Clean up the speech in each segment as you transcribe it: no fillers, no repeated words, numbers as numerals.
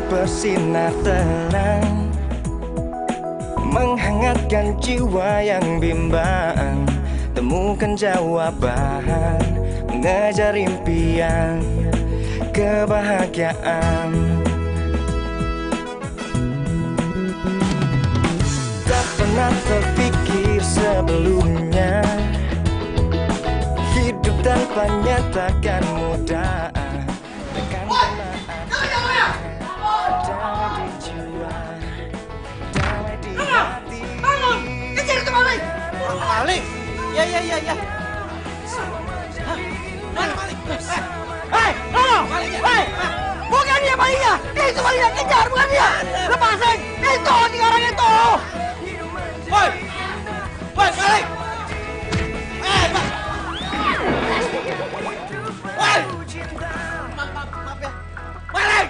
bersinar terang, menghangatkan jiwa yang bimbang. Temukan jawaban, mengejar impian, kebahagiaan. Tak pernah terpikir sebelumnya, hidup tanpanya takkan mudah. Tekan damai di jiwa, damai di hati. Bangun! Kejar itu maling! Maling? Ya. Mana maling? Hei, tolong! Hei! Bukan dia malingnya! Itu malingnya, kejar, bukan dia! Lepasin! Itu, tiga orang itu! Woi! Woi, maling! Pak! Woi! Maaf ya. Maling!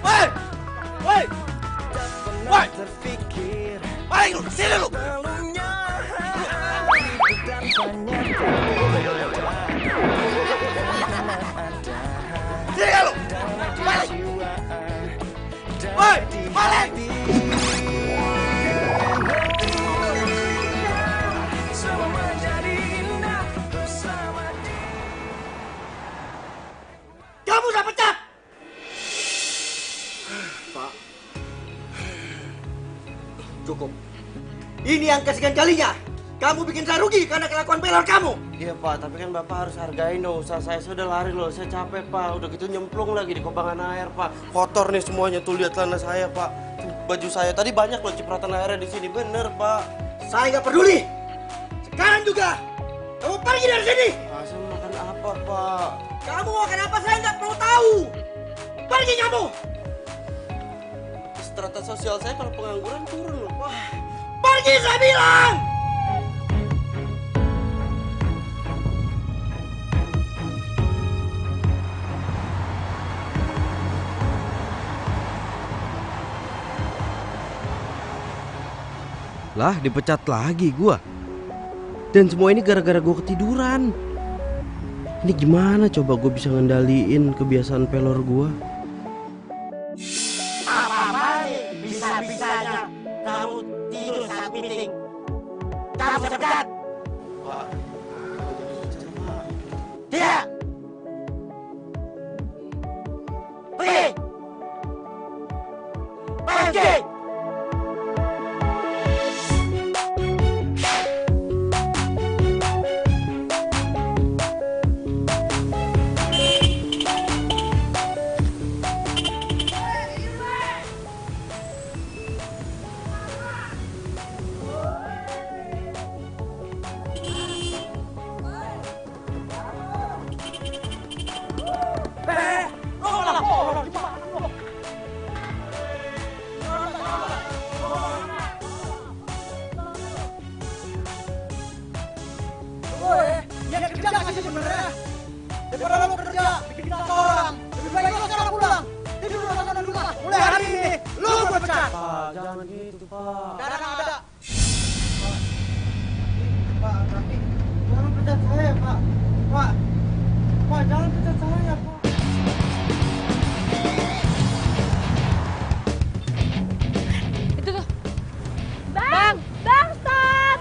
Woi! Woi! Woi! Maling lu, sini lu! Sini lu! Maling! Woi! Maling! Kamu udah pecat! Pak, cukup. Ini yang kesekian kalinya. Kamu bikin saya rugi karena kelakuan pelor kamu. Iya Pak, tapi kan Bapak harus hargain dong usaha saya. Sudah lari loh, saya capek Pak. Udah gitu nyemplung lagi di kobangan air Pak. Kotor nih semuanya, tuh lihat celana saya Pak. Baju saya tadi banyak loh cipratan airnya di sini, bener Pak. Saya nggak peduli. Sekarang juga kamu pergi dari sini. Saya makan apa Pak? Kamu mau makan apa saya nggak perlu tahu. Pergi kamu. Strata sosial saya kalau pengangguran turun loh Pak. Pergi saya bilang. Lah, dipecat lagi gua. Dan semua ini gara-gara gua ketiduran. Ini gimana coba gua bisa ngendaliin kebiasaan pelor gua? Apa bisa-bisanya kamu tidur saat meeting? Kamu pecat! Pak, Tidak! Pergi! Pergi! Yang kerja nggak sih sebenarnya? Daripada lo kerja, bikin kita orang. Lebih baik lo sekarang pulang. Tidur lo sana di rumah. Mulai hari ini, lo gue pecat. Pak, jangan gitu Pak. Sekarang ada. Pak, tapi jangan pecat saya, Pak. Pak, jangan pecat saya, Pak. Itu tuh. Bang, stop! Stop!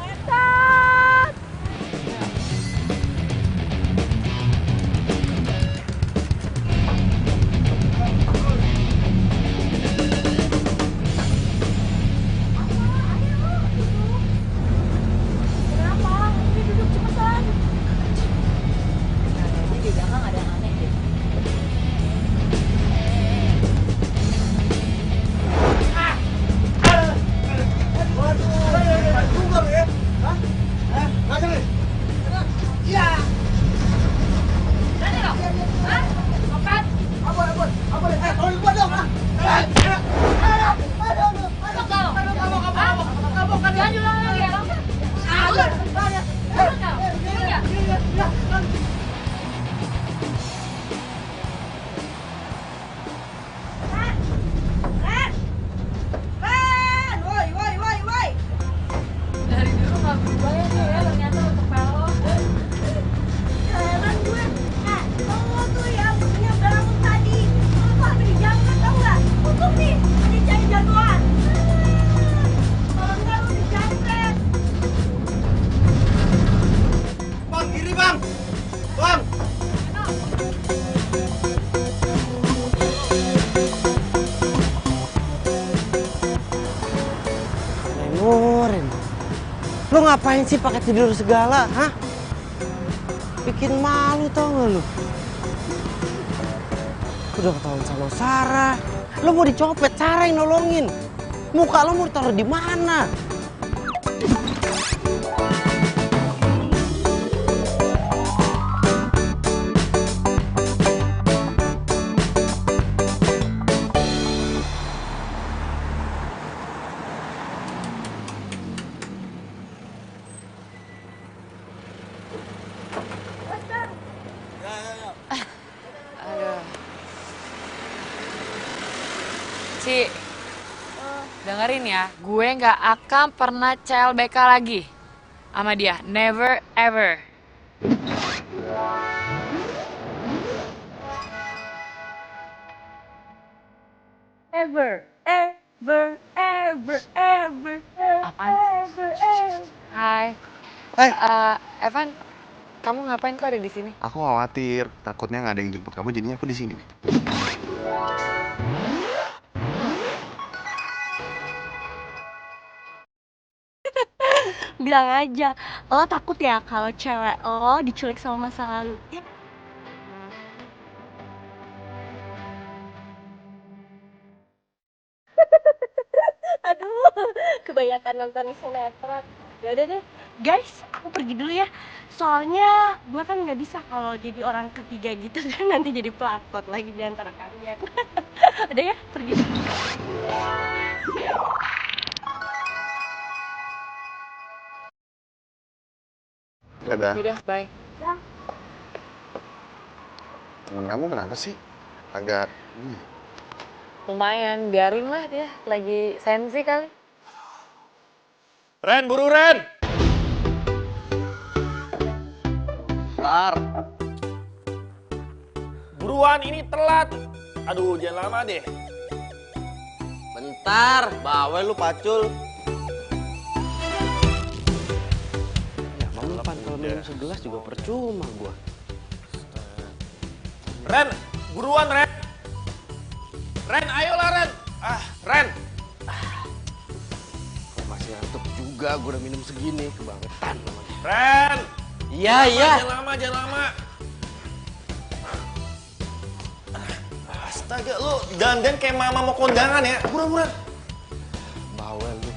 Kenapa? Ini duduk cepetan. Ini di belakang ada yang aneh deh. Dari dulu nggak berubah ya dia ya, ternyata untuk pelor. Heran gue. Lo tuh ya, punya bangun tadi. Lo tuh hampir dijangkut tau gak? Lo ngapain sih pakai tidur segala, hah? Bikin malu tau gak lu? Udah ketahuan sama Sarah. Lo mau dicopet, Sarah yang nolongin. Muka lo mau ditaruh di mana? Ci, dengerin ya, gue nggak akan pernah CLBK lagi sama dia, never ever. Ever, ever, ever, ever, Apaan? ever, ever. Hai, Hai. Evan, kamu ngapain kok ada di sini? Aku khawatir, takutnya nggak ada yang jemput kamu, jadinya aku di sini. Bilang aja, lo takut ya kalau cewek lo diculik sama masa lalu. Ya. Aduh, kebanyakan nonton sinetron. Yaudah deh, guys, aku pergi dulu ya. Soalnya gue kan nggak bisa kalau jadi orang ketiga gitu dan nanti jadi pelakor lagi di antara kalian. Udah ya, pergi. Dadah. Udah, bye. Temen kamu kenapa sih? Agak... Lumayan, biarin lah dia, lagi sensi kali. Ren, buru Ren! Tar. Buruan, ini telat. Aduh, jangan lama deh. Bentar, bawel lu pacul. Ya mempan kalau minum segelas juga percuma gua. Ren, buruan Ren! Ren, ayolah Ren! Ren! Masih ngantuk juga, gua udah minum segini, kebangetan namanya. Ren! Iya, iya. Jangan lama. Astaga, lu dandan kayak mama mau kondangan ya. Buruan. Bawel lu.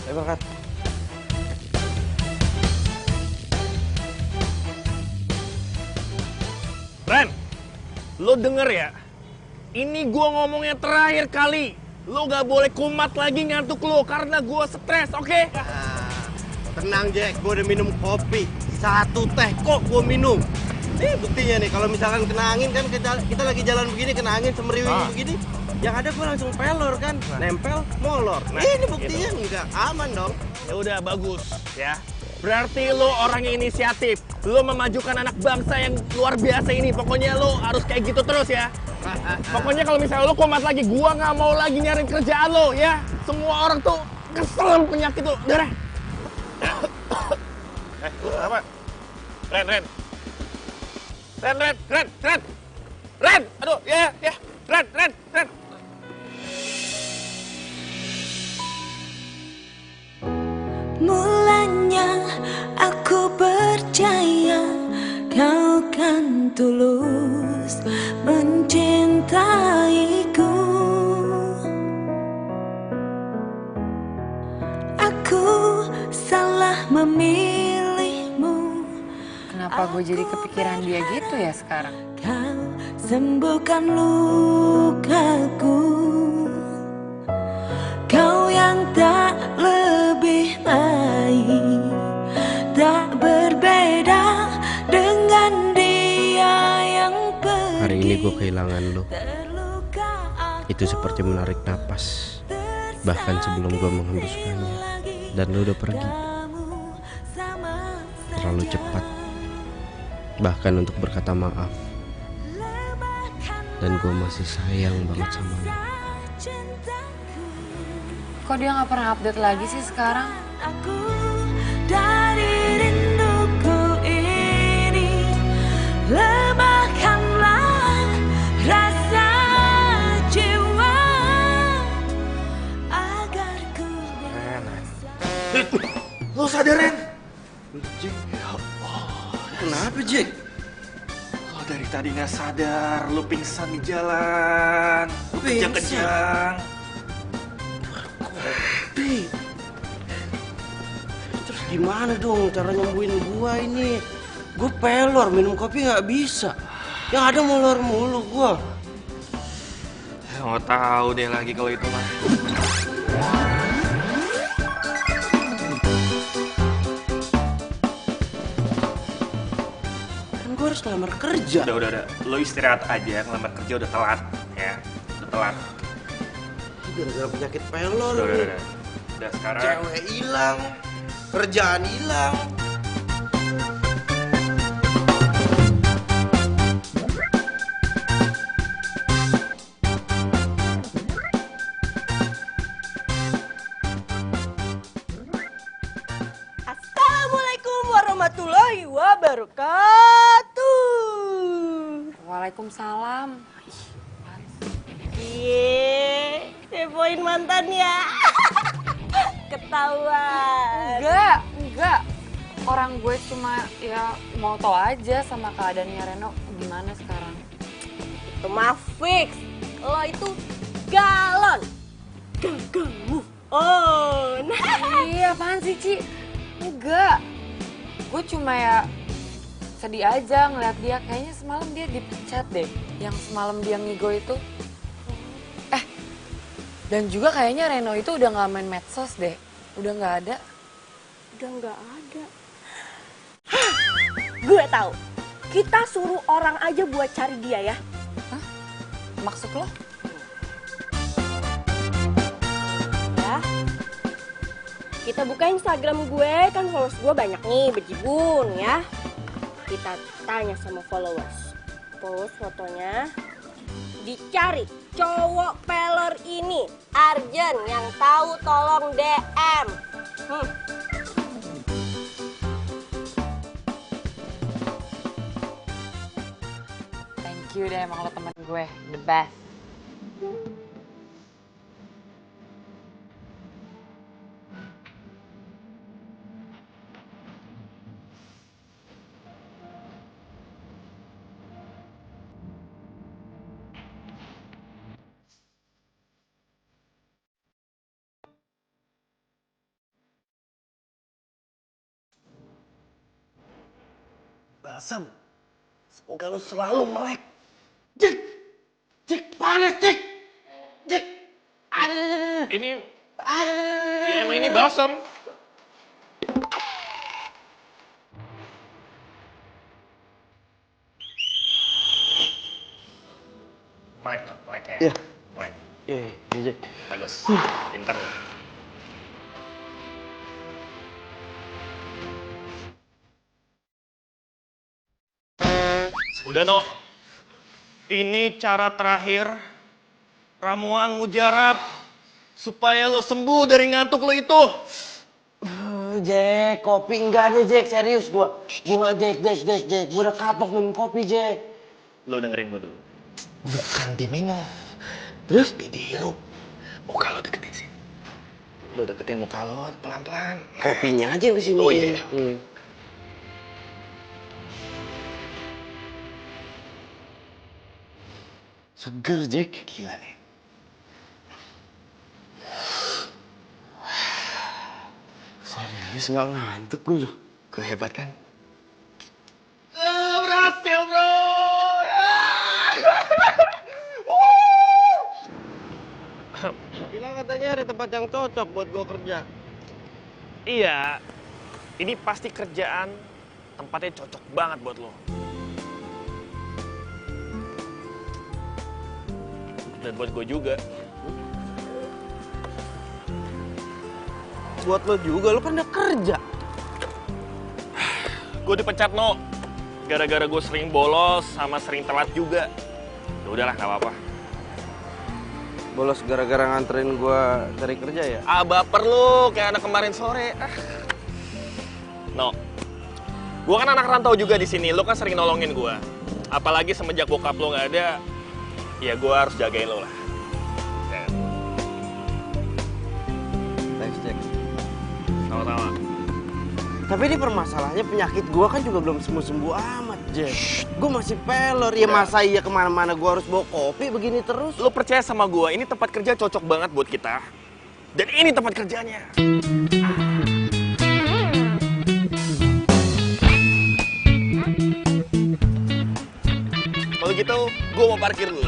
Ayo berangkat. Ren, lu denger ya? Ini gua ngomongnya terakhir kali. Lu gak boleh kumat lagi ngantuk lu karena gua stres, oke? Tenang Jack, gua udah minum kopi. 1 teh kok gua minum. Nih buktinya nih, kalau misalkan kena angin kan kita lagi jalan begini, kena angin semeriwing begini. Yang ada gua langsung pelor kan, nempel, molor. Ini buktinya enggak aman dong. Ya udah bagus ya. Berarti lo orang yang inisiatif. Lo memajukan anak bangsa yang luar biasa ini. Pokoknya lo harus kayak gitu terus ya. Pokoknya kalau misalnya lo kumat lagi, gua nggak mau lagi nyariin kerjaan lo ya. Semua orang tuh kesel sama penyakit lo. Udah. Apa? Ren. Aduh, ya. Ren. Mulanya aku percaya kau kan tulus mencintaiku. Aku salah memilihmu. Kenapa gue jadi kepikiran dia gitu ya sekarang? Kau sembuhkan lukaku. Kau yang tak lebih baik, tak berbeda dengan dia yang pergi. Hari ini gue kehilangan lo. Itu seperti menarik napas, bahkan sebelum gue menghembuskannya. Dan lo udah pergi terlalu cepat, bahkan untuk berkata maaf. Dan gue masih sayang banget sama lo. Kok dia nggak pernah update lagi sih sekarang? Aku dari rinduku ini, lemahkanlah rasa jiwa agar ku bisa. Lu Lo sadar, Ren? Jack, kenapa Jack? Lo dari tadi nggak sadar, lo pingsan di jalan. Lo kejang-kejang. Kopi. Terus gimana dong cara nyembuhin gua ini? Gua pelor, minum kopi nggak bisa. Yang ada molor mulu gua. Ya, nggak tahu deh lagi kalau itu mah. Kan gua harus ngelamar kerja. Udah. Lo istirahat aja, ngelamar kerja udah telat. Ya, udah telat. Gara-gara penyakit pelor. Udah sekarang. Cewek hilang, kerjaan hilang. Assalamualaikum warahmatullahi wabarakatuh. Waalaikumsalam. Iya, kepoin mantan ya. Ketahuan. Enggak. Orang gue cuma ya mau tahu aja sama keadaannya Reno gimana sekarang. Itu mah fix. Lo itu galon. Gagal move on. Iya, apaan sih, Ci? Enggak. Gue cuma ya sedih aja ngeliat dia. Kayaknya semalam dia dipecat deh. Yang semalam dia ngigo itu. Dan juga kayaknya Reno itu udah gak main medsos deh. Udah gak ada. Udah nggak ada. Gue tahu. Kita suruh orang aja buat cari dia ya. Hah? Maksud lo? Ya. Kita buka Instagram gue, kan followers gue banyak nih, bejibun ya. Kita tanya sama followers. Post fotonya. Dicari cowok pelor ini. Arjen yang tahu tolong DM. Thank you deh, emang lo temen gue. The best. Basam, semoga lu selalu melek. Jack, panas, Jack. Ini, ya emang ini balsam. Mike ya? Iya. Mike. Iya, Jack. Bagus, pintar. Udah, No. Ini cara terakhir ramuan mujarab supaya lo sembuh dari ngantuk lo itu. Jack, kopi enggak deh, Jack. Serius gua. Jack. Gua udah kapok minum kopi, Jack. Lo dengerin gue dulu. Bukan diminum. Terus? Dihirup. Muka lo deketin sini. Lo deketin muka lo pelan-pelan. Kopinya aja yang kesini. Oh iya. Seger, Jack. Gila nih. Serius nggak ngantuk gue loh. Gue hebat kan? Berhasil, bro! Bilang katanya ada tempat yang cocok buat gue kerja. Iya, ini pasti kerjaan tempatnya cocok banget buat lo. Dan buat gue juga. Buat lo juga, lo kan udah kerja. Gue dipecat, No. Gara-gara gue sering bolos sama sering telat juga. Ya udahlah, gak apa-apa. Bolos gara-gara nganterin gue cari kerja ya? Ah, baper lu, kayak anak kemarin sore. No, gue kan anak rantau juga di sini. Lo kan sering nolongin gue. Apalagi semenjak bokap lo nggak ada, ya gue harus jagain lo lah. Thanks, Jack. Sama-sama. Tapi ini permasalahannya penyakit gua kan juga belum sembuh-sembuh amat, Jack. Gua masih pelor, ya masa iya kemana-mana gua harus bawa kopi begini terus? Lo percaya sama gua, ini tempat kerja cocok banget buat kita. Dan ini tempat kerjanya. Kalau gitu, gua mau parkir dulu.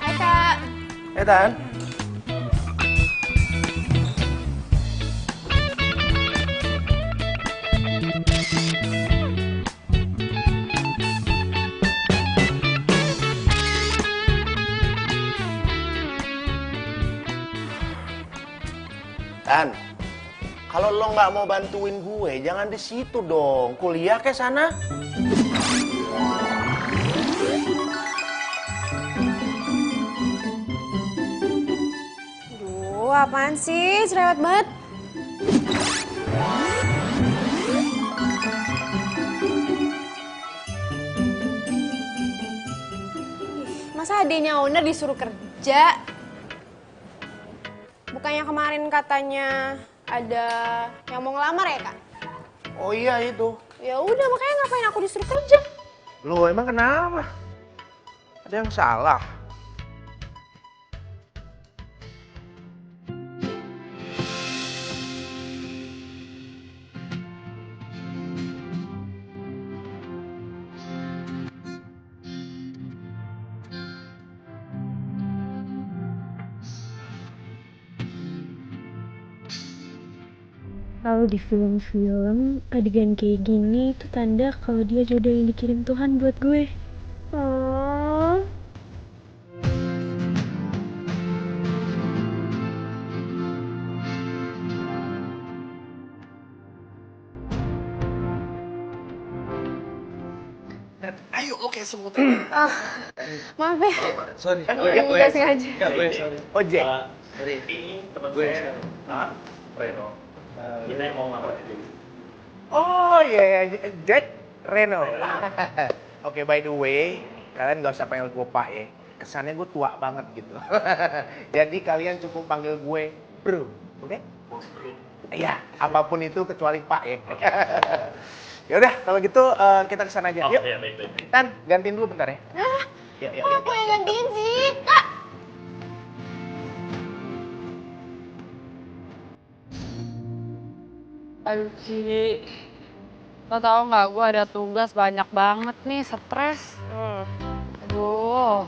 Hai Kak. Tan. Tan, kalau lo nggak mau bantuin gue, jangan di situ dong. Kuliah ke sana. Duh, apaan sih? Cerewet banget. Masa adenya owner disuruh kerja? Bukannya kemarin katanya ada yang mau ngelamar ya, Kak? Oh iya itu. Ya udah, makanya ngapain aku disuruh kerja? Lo emang kenapa? Ada yang salah? Kalau di film-film adegan kayak gini itu tanda kalau dia jodoh yang dikirim Tuhan buat gue. Oh. Ayo lo kayak semut. Maaf ya. Sorry. Nggak sengaja. Sorry. Ojek. Sorry. Ini teman gue. Reno. Kita yang mau ngelamar dia. Oh iya, Jack Reno. Oke, by the way, kalian gak usah panggil gue Pak ya. Kesannya gue tua banget gitu. Jadi kalian cukup panggil gue Bro, oke? Iya, apapun itu kecuali Pak ya. Ya udah, kalau gitu kita kesana aja. Yuk. Iya, baik. Tan, gantiin dulu bentar ya. Yuk. Aku yang gantiin sih, Kak. Aduh Ci, lo tau gak gue ada tugas banyak banget nih, stres. Aduh.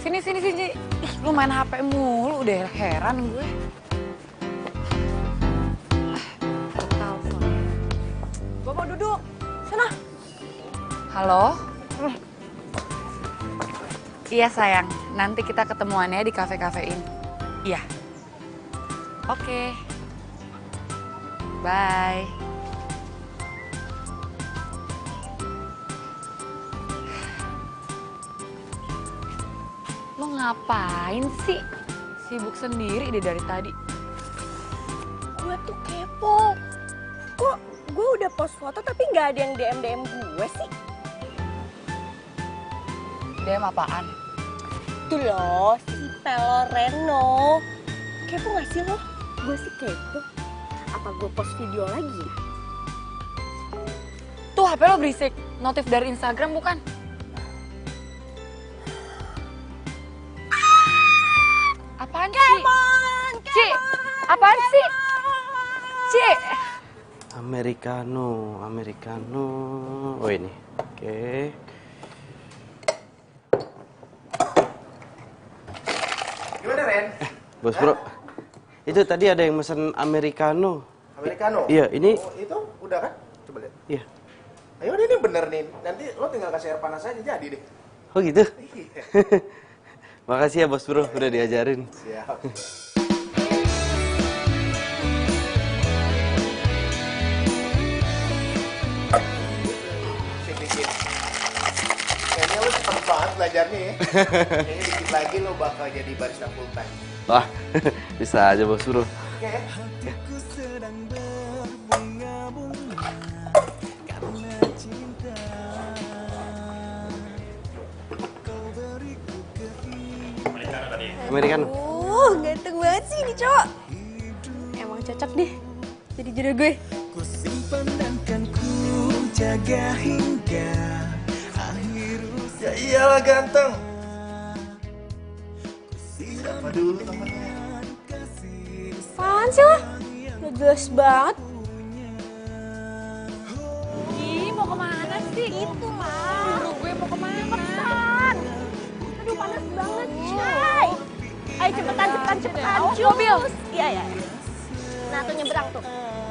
Sini Ci. Ih, lu main HP mulu, udah heran gue. Telepon. Gue mau duduk. Sana. Halo? Iya sayang, nanti kita ketemuannya di kafe-kafe ini. Iya. Oke. Bye. Lo ngapain sih? Sibuk sendiri deh dari tadi. Gue tuh kepo. Kok gue udah post foto tapi nggak ada yang DM gue sih? DM apaan? Tuh loh, si Pelor Reno. Kepo gak sih lo? Gue sih kepo. Apa gue post video lagi ya? Tuh HP lo berisik. Notif dari Instagram bukan? Apaan sih? Ci, apaan sih? Ci. Americano. Oh ini, oke. Gimana, Ren? Bos Bro, itu tadi ada yang mesen Americano. Americano? Iya, ini. Oh, itu udah kan? Coba lihat. Iya. Ayo ini bener nih. Nanti lo tinggal kasih air panas aja jadi deh. Oh gitu? Iya. Makasih ya Bos Bro, udah diajarin. Siap. Sini. Kayaknya lo cepet banget belajarnya ya. Kayaknya dikit lagi lo bakal jadi barista full time. Wah, bisa aja Bos Bro. Oke. Hatiku sedang berbunga-bunga karena cinta. Kau beriku keindahan. Americano. Ganteng banget sih ini cowok. Emang cocok deh jadi jodoh gue. Ku simpan dan kan ku jaga hingga akhir usia. Ya iyalah ganteng. Apa dulu temennya? Apaan sih lo? Gak jelas banget. Ih, mau kemana sih? Itu lah. Buru gue mau kemana? Cepetan. Aduh panas banget, Chay. Ayo cepetan. Awas Cus. mobil. Iya. Nah tuh nyebrang tuh.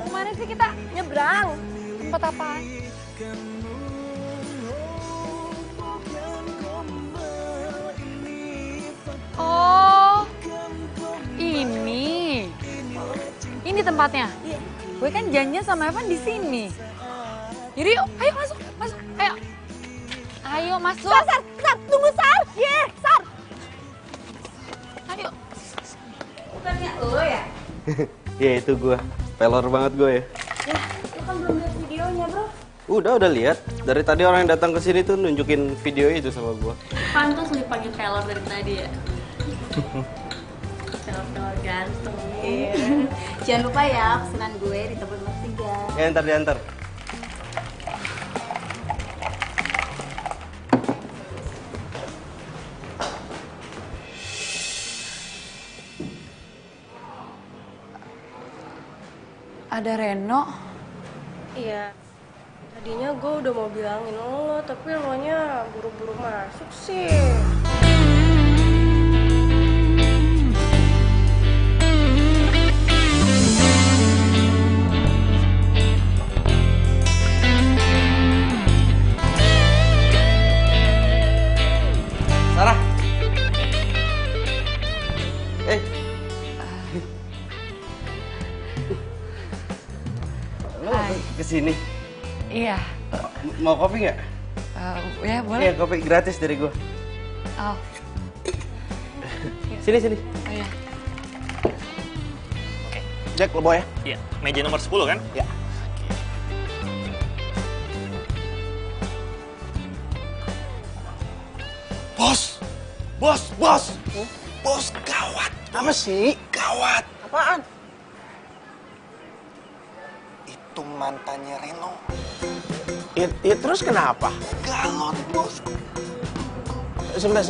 Kemana sih kita? Nyebrang. Tempat apaan? Oh, ini tempatnya. Iya. Gue kan janjian sama Evan di sini. Jadi yuk, ayo masuk, ayo. Ayo masuk. Sar, tunggu Sar. Sar. Ayo. Bukannya lo ya? Ya itu gue, pelor banget gue ya. Ya, lo kan belum lihat videonya bro. Udah lihat. Dari tadi orang yang datang ke sini tuh nunjukin video itu sama gue. Pantas lu dipanggil pelor dari tadi ya. Pelor ganteng. Jangan lupa ya pesanan gue di tempat nomor 3. Ya ntar diantar. Ada Reno. Iya. Tadinya gue udah mau bilangin lo, tapi lo nya buru-buru masuk sih. Sarah. Lo kesini? Iya. Mau kopi nggak? Ya boleh. Iya, kopi gratis dari gue. Oh. Sini. Oh iya. Jack, lo bawa ya? Iya. Meja nomor 10 kan? Iya. Bos! Bos, gawat! Apa sih? Gawat! Apaan? Itu mantannya Reno. Ya terus kenapa? Galon, bos. Sebentar.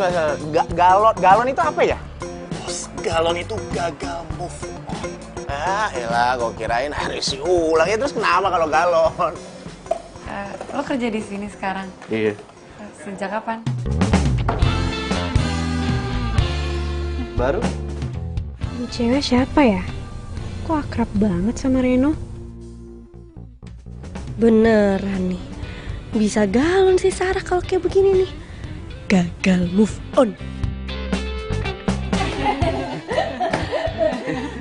Galon itu apa ya? Bos, galon itu gagal move on. Ah, elah, gue kirain hari si ulang. Ya terus kenapa kalau galon? Lo kerja di sini sekarang? Iya. Sejak kapan? Baru? Ini cewek siapa ya? Kok akrab banget sama Reno? Beneran nih. Bisa galon sih Sarah kalau kayak begini nih. Gagal move on.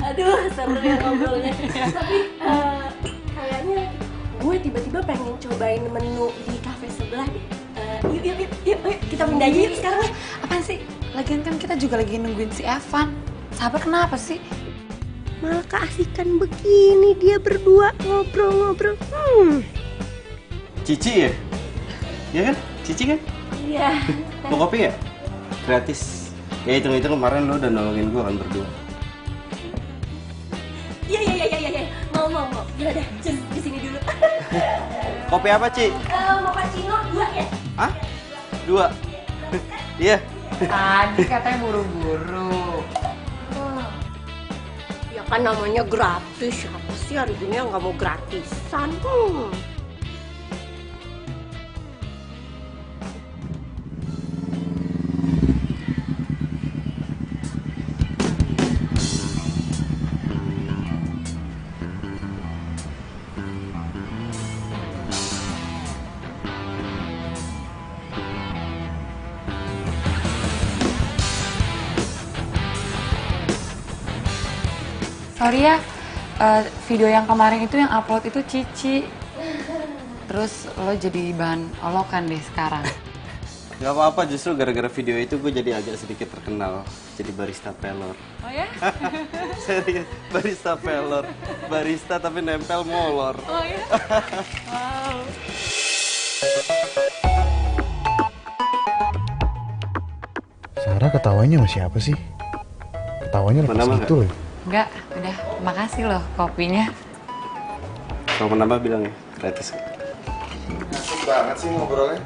Aduh, seru ya ngobrolnya. Tapi kayaknya gue tiba-tiba pengen cobain menu di kafe sebelah deh. Yuk, kita pindah aja yuk sekarang. Apaan sih? Lagian kan kita juga lagi nungguin si Evan. Sabar kenapa sih? Malah keasikan begini dia berdua ngobrol-ngobrol. Cici ya? Iya kan? Cici kan? Iya. Mau kopi nggak? Gratis. Ya hitung-hitung kemarin lo udah nolongin gue kan berdua. Iya. Mau. Yaudah, just di sini dulu. Kopi apa, Ci? Mau cappuccino 2 ya? Hah? 2? Iya. Tadi katanya buru-buru. Ya kan namanya gratis, siapa sih hari ini yang nggak mau gratisan? Sorry ya, video yang kemarin itu yang upload itu Cici. Terus lo jadi bahan olokan deh sekarang. Gak apa-apa, justru gara-gara video itu gue jadi agak sedikit terkenal. Jadi barista pelor. Oh ya? Serius, barista pelor. Barista tapi nempel molor. Oh ya? Wow. Sarah ketawanya sama siapa sih? ketawanya lepas gitu loh. Enggak, udah. Makasih loh kopinya. Mau menambah bilang ya, gratis. Asik banget sih ngobrolnya.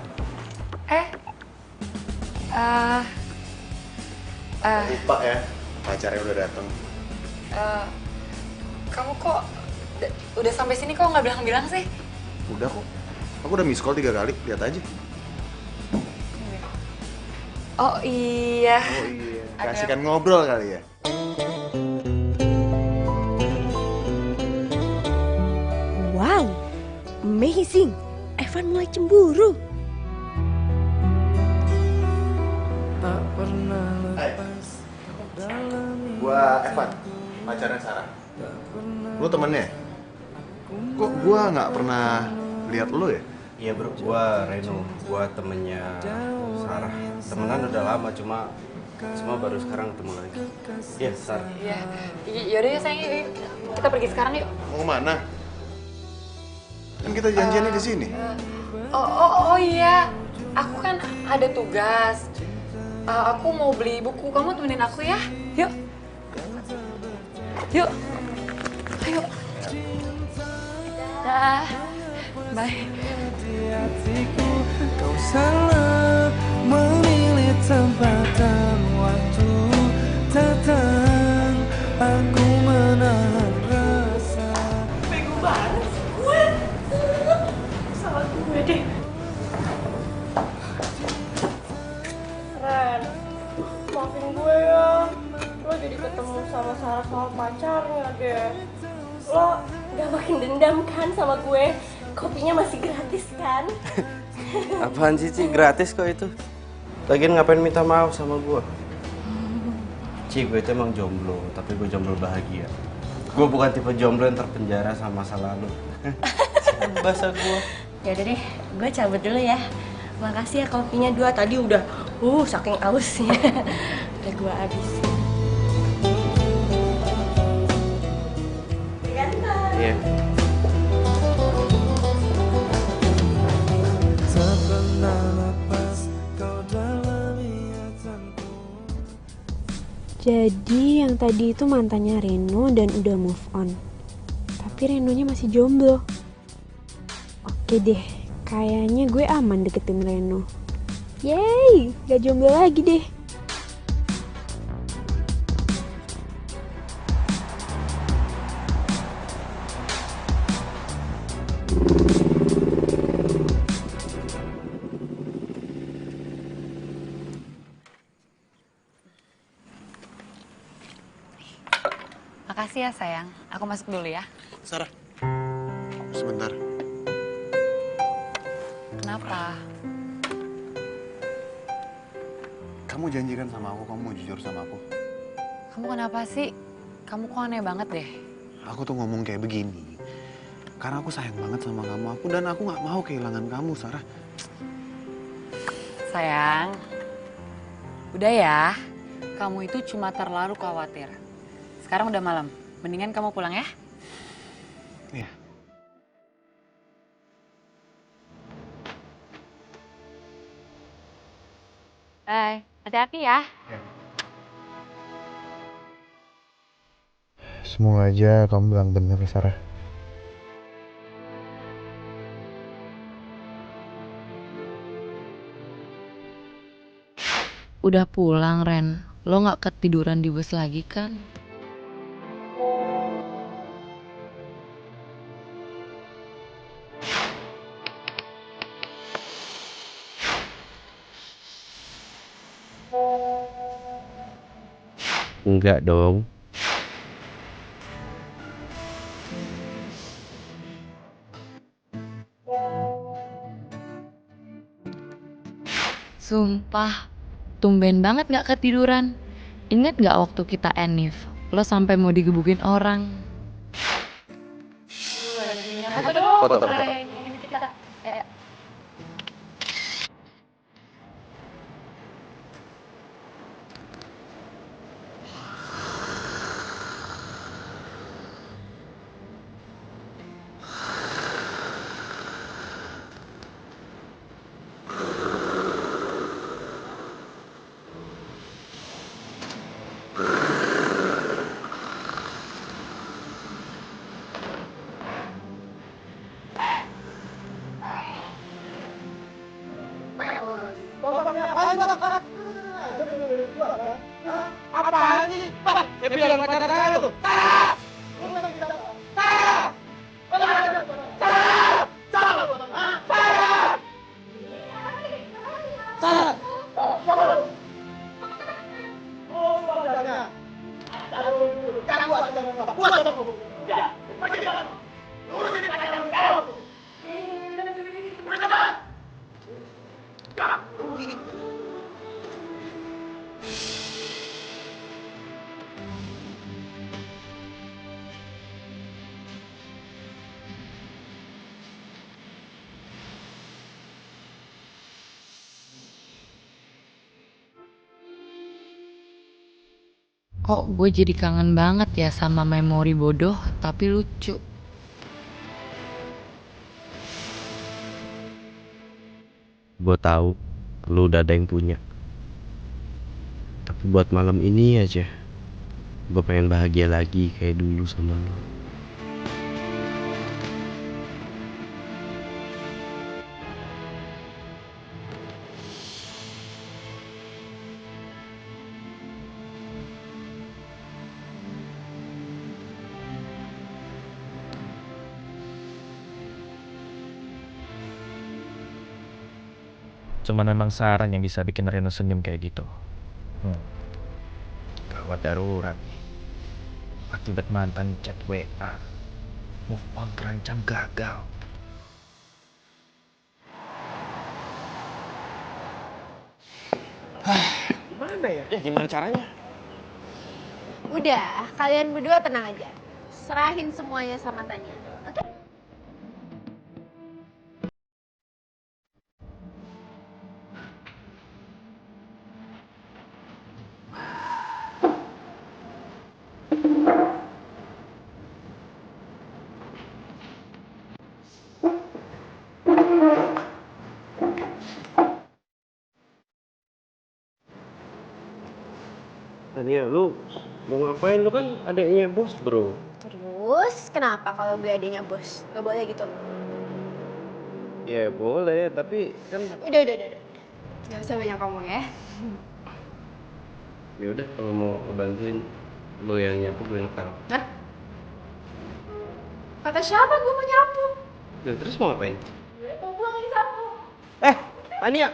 Lupa ya, pacarnya udah datang. Kamu kok udah sampai sini kok nggak bilang-bilang sih? Udah kok. Aku udah miss call 3 kali, lihat aja. Oh iya. Oh iya. Kasihkan ngobrol kali ya. Wow, amazing. Evan mulai cemburu. Hai. Gua Evan, pacarnya Sarah. Lu temennya? Kok gua nggak pernah lihat lu ya? Iya bro, gua Reno, gua temennya Sarah. Temenan udah lama, cuma baru sekarang ketemu lagi. Iya, Sarah. Iya. Yaudah ya sayang, yuk. Kita pergi sekarang yuk. Mau kemana? Kan kita janjiannya di sini. Oh iya, aku kan ada tugas. Aku mau beli buku, kamu temenin aku ya? Yuk. Yuk. Ayo. Dah. Bye. Hatiku kau salah memilih tempat dan waktu datang aku menahan rasa. Bego banget sih gue. Salah gue deh. Ren, maafin gue ya. Lo jadi ketemu sama Sarah sama pacarnya deh. Lo gak makin dendam kan sama gue? Kopinya masih gratis kan? Apaan sih, Ci? Gratis kok itu. Lagian ngapain minta maaf sama gua? Ci, gue itu emang jomblo, tapi gue jomblo bahagia. Gue bukan tipe jomblo yang terpenjara sama masa lalu. Bahasa gua. Yaudah deh, gue cabut dulu ya. Makasih ya kopinya 2, tadi udah saking ausnya. Udah gue habisin. Iya. Jadi yang tadi itu mantannya Reno dan udah move on. Tapi Renonya masih jomblo. Oke deh, kayaknya gue aman deketin Reno. Yeay, gak jomblo lagi deh. Makasih ya sayang, aku masuk dulu ya. Sarah, sebentar. Kenapa? Kamu janjikan sama aku, kamu mau jujur sama aku. Kamu kenapa sih? Kamu kok aneh banget deh. Aku tuh ngomong kayak begini karena aku sayang banget sama kamu, dan aku nggak mau kehilangan kamu, Sarah. Sayang, udah ya. Kamu itu cuma terlalu khawatir. Sekarang udah malam, mendingan kamu pulang ya. Iya. Bye, hati-hati ya. Semoga aja kamu bilang bener, Sarah. Udah pulang, Ren. Lo gak ketiduran di bus lagi kan? Enggak dong. Sumpah, tumben banget gak ketiduran. Ingat gak waktu kita enif, lo sampai mau digebukin orang. Foto. Apaan sih? Ya biar pacar saya tuh. Kok gue jadi kangen banget ya sama memori bodoh tapi lucu. Gue tahu lu udah ada yang punya. Tapi buat malam ini aja, gue pengen bahagia lagi kayak dulu sama lu. Cuman memang Saran yang bisa bikin Reno senyum kayak gitu. Gawat darurat. Akibat mantan chat WA, move on terancam gagal. Gimana ya? Ya gimana caranya? Udah, kalian berdua tenang aja. Serahin semuanya sama Tanya. Oke? Tania, lu mau ngapain? Lu kan adiknya bos, bro. Terus, kenapa kalau gue adanya bos? Gak boleh gitu. Ya boleh, tapi kan... Udah. Gak usah banyak ngomong ya. Ya udah, kalau mau bantuin, lu yang nyapu, gue yang taruh. Hah? Kata siapa gue mau nyapu? Nah, terus mau ngapain? Gue lagi sapu. Tania!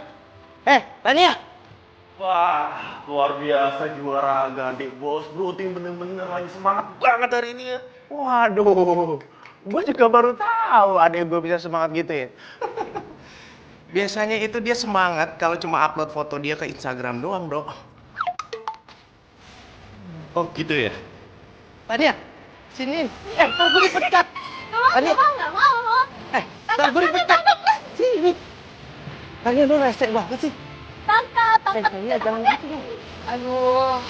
Wah, luar biasa juara adik bos. Bro, tim bener-bener lagi semangat banget hari ini ya. Waduh, gue juga baru tahu adek gue bisa semangat gitu ya. Biasanya itu dia semangat kalau cuma upload foto dia ke Instagram doang, bro. Oh gitu ya? Tania, sini. Ntar gue dipecat. Tania, Gak mau. ntar gue dipecat. Sini. Tania, lu resek banget sih. Tangkap. Tania, jangan gitu dong. Aduh.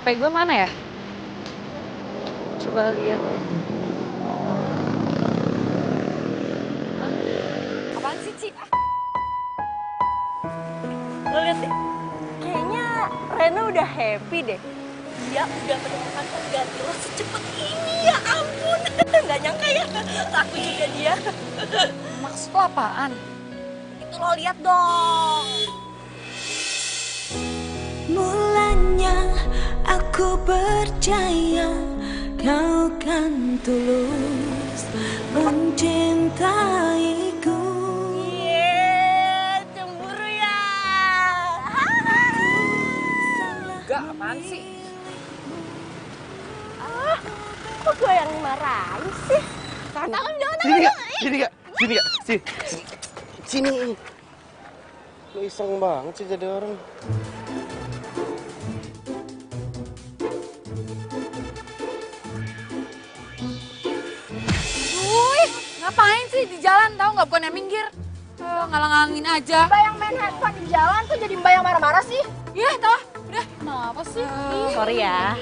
HP gue mana ya? Coba lihat. Apaan sih, Ci? Lo liat deh. Kayaknya Reno udah happy deh. Dia udah menemukan pengganti lo secepat ini, ya ampun. Gak nyangka ya, aku juga dia. Maksud lo apaan? Itu lo lihat dong. Mulanya aku percaya kau kan tulus mencintaiku. Cemburu ya. Gak, apaan sih? Kok gue yang marahin sih? Tangan jangan. Sini. Lu iseng banget sih jadi orang. Wih, ngapain sih di jalan tau nggak, bukannya minggir? Ngalang-ngalangin aja. Mbak yang main handphone di jalan tuh jadi mbak yang marah-marah sih. Iya, tau. Udah, kenapa sih? Sorry ya.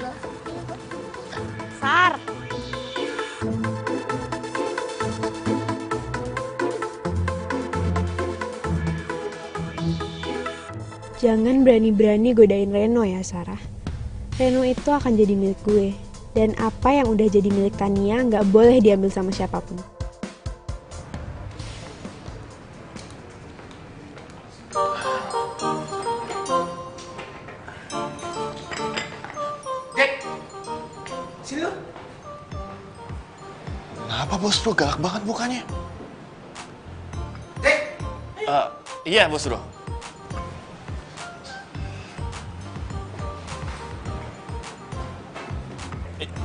Sar. Jangan berani-berani godain Reno ya, Sarah. Reno itu akan jadi milik gue. Dan apa yang udah jadi milik Tania nggak boleh diambil sama siapapun. bos bro, galak banget mukanya. Iya bos bro.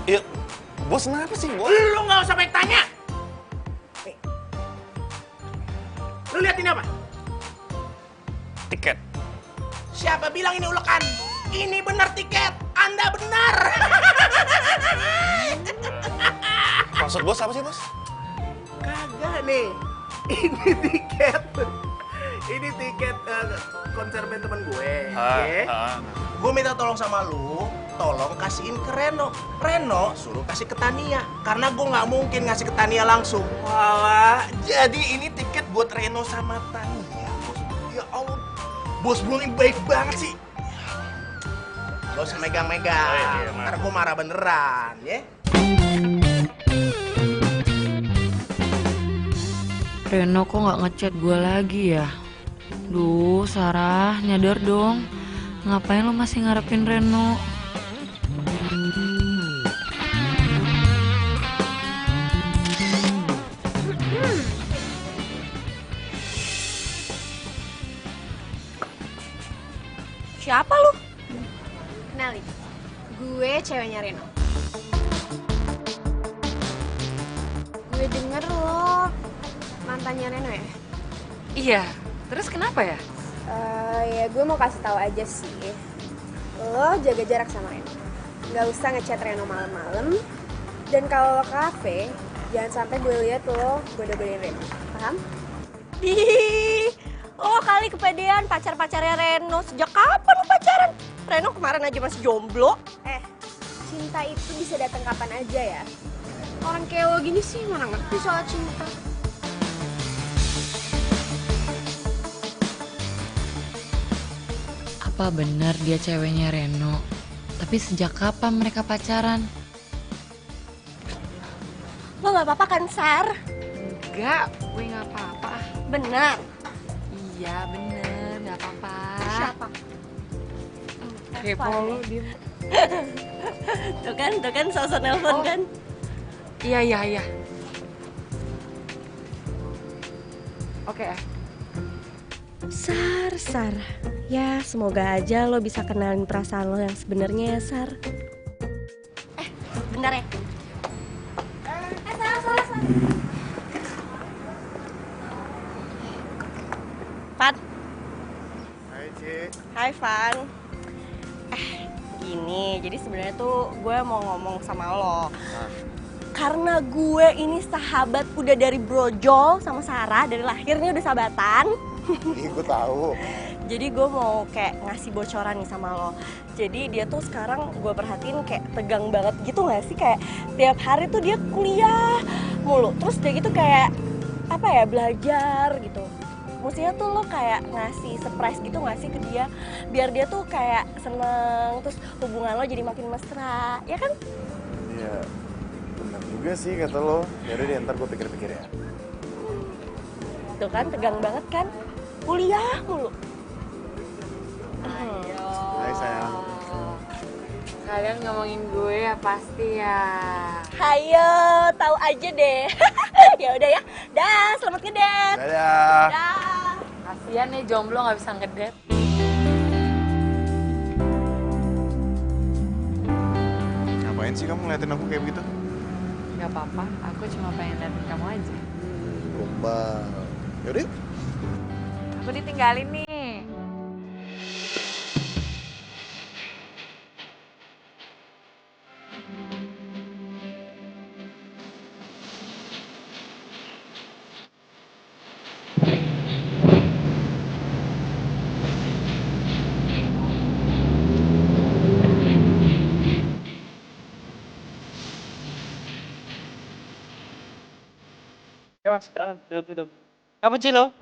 Iya, bos kenapa sih bos? Lu nggak usah banyak tanya. Nih. Lu lihat ini apa? Tiket. Siapa bilang ini ulekan? Ini benar tiket. Anda benar. Maksud bos apa sih bos? Kagak nih. Ini tiket. Ini tiket konser band temen gue. Gue minta tolong sama lu, tolong kasihin ke Reno. Reno suruh kasih ke Tania, karena gue nggak mungkin ngasih ke Tania langsung. Wah, jadi ini tiket buat Reno sama Tania, bos. Ya Allah, bos gue ini baik banget sih. Gak usah megang-megang, ntar gue marah beneran, ya. Reno kok nggak ngechat gue lagi ya? Duh, Sarah, nyadar dong. Ngapain lo masih ngarepin Reno? Siapa lu? Kenalin, gue ceweknya Reno. Gue denger lo mantannya Reno ya? Iya, terus kenapa ya? Ya gue mau kasih tahu aja sih. Lo jaga jarak sama Reno. Gak usah ngechat Reno malam-malam. Dan kalau lo ke kafe, jangan sampai gue lihat lo goda-godain Reno. Paham? Ih, lo kali kepedean pacar-pacarnya Reno. Sejak kapan lo pacaran? Reno kemarin aja masih jomblo. Cinta itu bisa datang kapan aja ya. Orang kayak lo gini sih mana ngerti soal cinta. Apa benar dia ceweknya Reno? Tapi sejak kapan mereka pacaran? Lo gak apa-apa kan, Sar? Enggak, gue gak apa-apa. Benar? Iya, bener, gak apa-apa. Siapa? Kepo lo, diem. Tuh kan, sosok nelpon kan? Iya. Oke. Sar. Ya, semoga aja lo bisa kenalin perasaan lo yang sebenarnya ya, Sar. Bentar ya. Sar. Van. Hai, Ci. Hai, Van. Gini, jadi sebenarnya tuh gue mau ngomong sama lo. Karena gue ini sahabat udah dari brojol sama Sarah, dari lahirnya udah sahabatan. Iya, gue tahu. Jadi gue mau kayak ngasih bocoran nih sama lo. Jadi dia tuh sekarang gue perhatiin kayak tegang banget gitu gak sih? Kayak tiap hari tuh dia kuliah mulu. Terus dia gitu kayak apa ya, belajar gitu. Maksudnya tuh lo kayak ngasih surprise gitu gak sih ke dia? Biar dia tuh kayak seneng, terus hubungan lo jadi makin mesra, ya kan? Iya, benar juga sih kata lo. Yaudah deh, ntar gue pikir-pikir ya. Tuh kan, tegang banget kan? Kuliah mulu. Hai sayang. Kalian ngomongin gue ya pasti ya. Hayo, tahu aja deh. Ya udah ya. Dah, selamat ngedate. Dadah. Dah. Kasian nih jomblo nggak bisa ngedate. Ngapain sih kamu ngeliatin aku kayak begitu? Gak apa-apa, aku cuma pengen liatin kamu aja. Gombal. Yaudah yuk. Aku ditinggalin nih. Ya mas, duduk. Apa sih lo?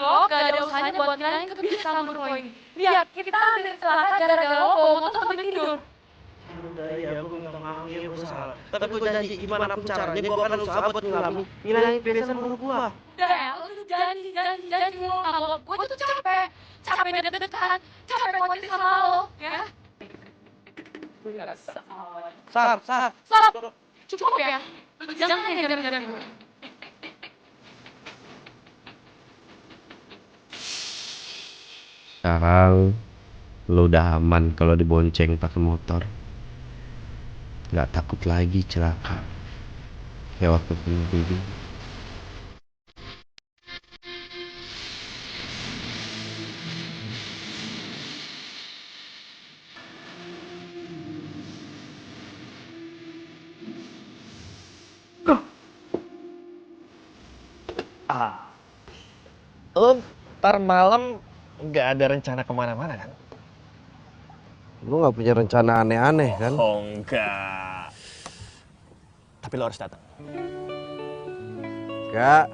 lo gak ada usahanya buat ngilangin kebiasaan buruk lo ini. Lihat, kita hampir celaka gara-gara lo bawa motor sampai tidur. Udah ya, gue minta maaf ya, gue salah. Tapi gue janji gimana pun caranya, gue akan usaha buat ngilangin kebiasaan buruk gue. Udah ya, lo tuh janji lo kalau gue tuh capek deket-deketan, capek khawatir sama lo, ya. Sar. Cukup ya, jangan ngejar-ngejar gue. Sekarang lo udah aman kalau dibonceng pakai motor. Gak takut lagi celaka kayak waktu dulu. Lo ntar malam nggak ada rencana kemana-mana kan? Lo gak punya rencana aneh-aneh kan? Oh enggak. Tapi lo harus datang. Enggak.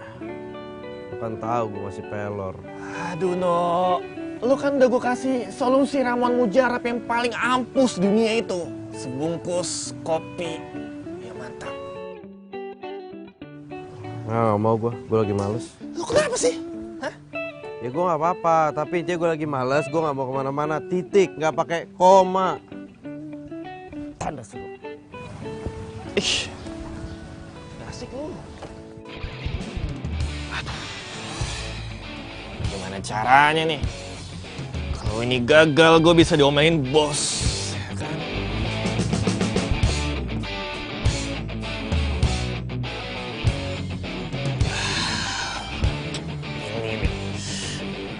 Lo kan tahu gue masih pelor. Aduh No, lo kan udah gue kasih solusi ramuan mujarab yang paling ampuh di dunia itu. Sebungkus kopi. Ya mantap. Nah, gak mau gue lagi males. Lo kenapa sih? Ya gue gak apa-apa, tapi intinya gue lagi males, gue gak mau kemana-mana, titik, gak pakai koma. Tanda suruh. Ih, asik lu. Aduh, gimana caranya nih? Kalau ini gagal, gue bisa diomelin bos. Ya kan?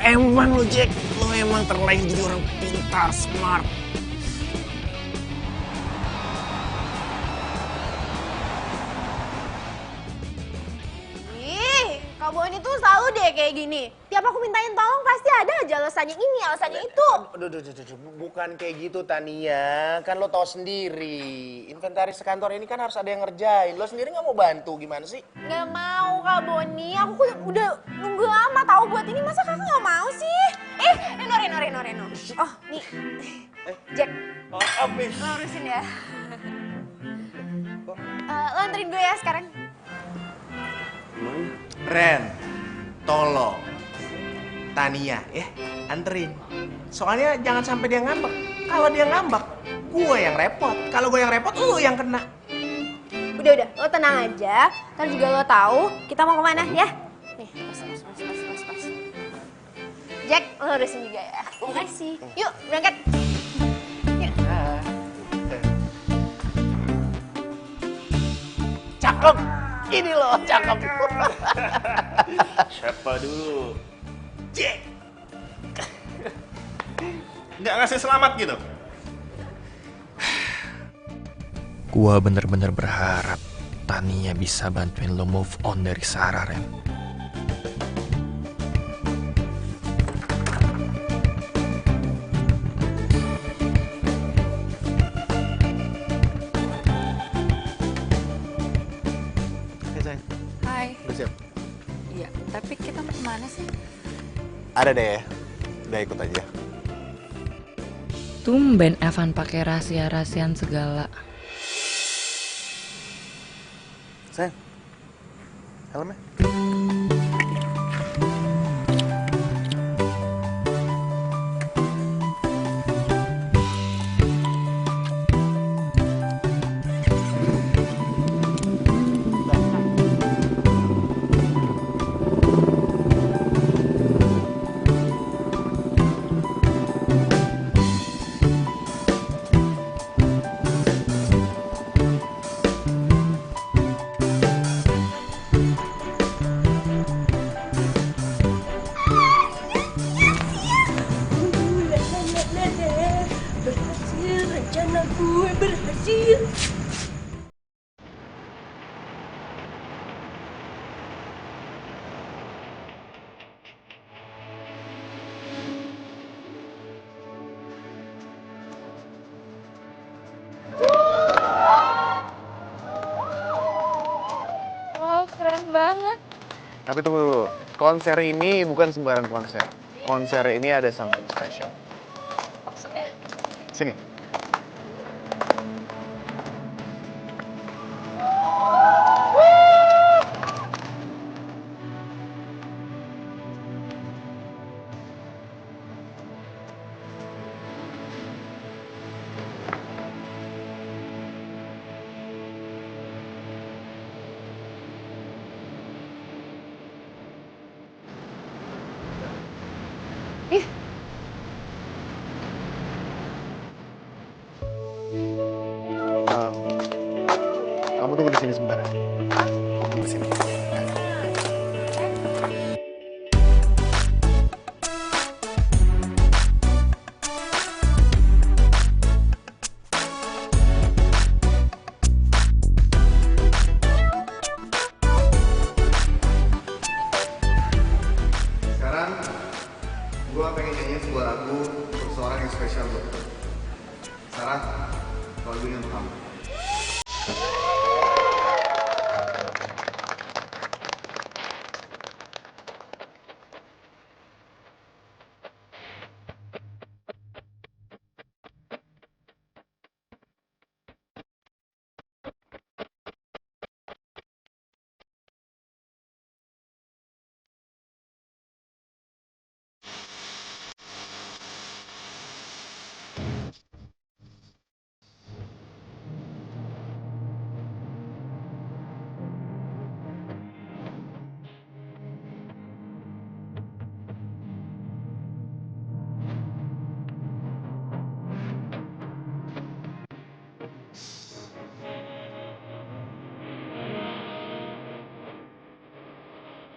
Emang lo Jack, lo emang terlahir jadi orang pintar, smart. Ih, Kak Boni tuh selalu deh kayak gini. Tiap aku mintain tolong pasti ada aja alasannya ini, alasannya itu. Aduh, bukan kayak gitu Tania. Kan lo tau sendiri, inventaris sekantor ini kan harus ada yang ngerjain. Lo sendiri nggak mau bantu, gimana sih? Nggak mau Kak Boni, aku udah nunggu lama tahu buat ini, masa kakak nggak mau sih? Reno. Oh, nih. Jack. Oh, habis. Lo urusin ya. Lo anterin gue ya sekarang. Ren, tolong. Tania, ya, anterin. Soalnya jangan sampai dia ngambek. Kalau dia ngambek, gue yang repot. Kalau gue yang repot, lo yang kena. Udah, lo tenang aja. Ntar juga lo tahu kita mau kemana ya. Nih, pas. Jack, lo urusin juga ya. Makasih. Yuk, berangkat. Yuk. Cakep. Ini loh, cakep. Siapa dulu? Jack. Nggak ngasih selamat gitu? Gua bener-bener berharap Tania bisa bantuin lo move on dari Sarah, Ren. Hai. Udah siap? Iya, tapi kita mau kemana sih? Ada deh, udah ikut aja. Tumben Evan pakai rahasia-rahasian segala. Sayang, helmnya. Berhasil, rencana gue berhasil. Wow, keren banget. Tapi tunggu dulu. konser ini bukan sembarang konser. Konser ini ada something special. Maksudnya? Sini. Kamu tunggu di sini sebentar ya. Tunggu di sini. Sekarang gua pengen nyanyiin sebuah lagu untuk seorang yang spesial buat lo. Sarah, lagu ini untuk kamu.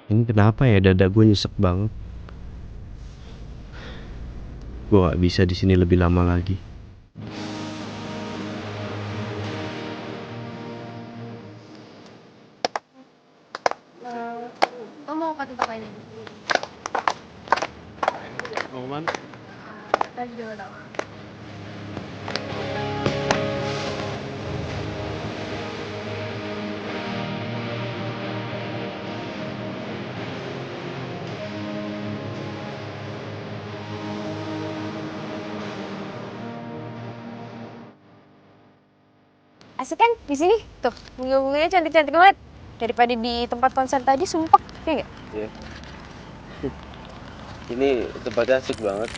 Ini kenapa ya dada gue nyesek banget. Gue gak bisa di sini lebih lama lagi. Lo mau ke tempat lain? Mau mana? Tadi juga gak tahu. Asik kan di sini? Tuh, bunga-bunganya cantik-cantik banget. Daripada di tempat konser tadi sumpek, ya nggak? Iya. Ini tempatnya asik banget.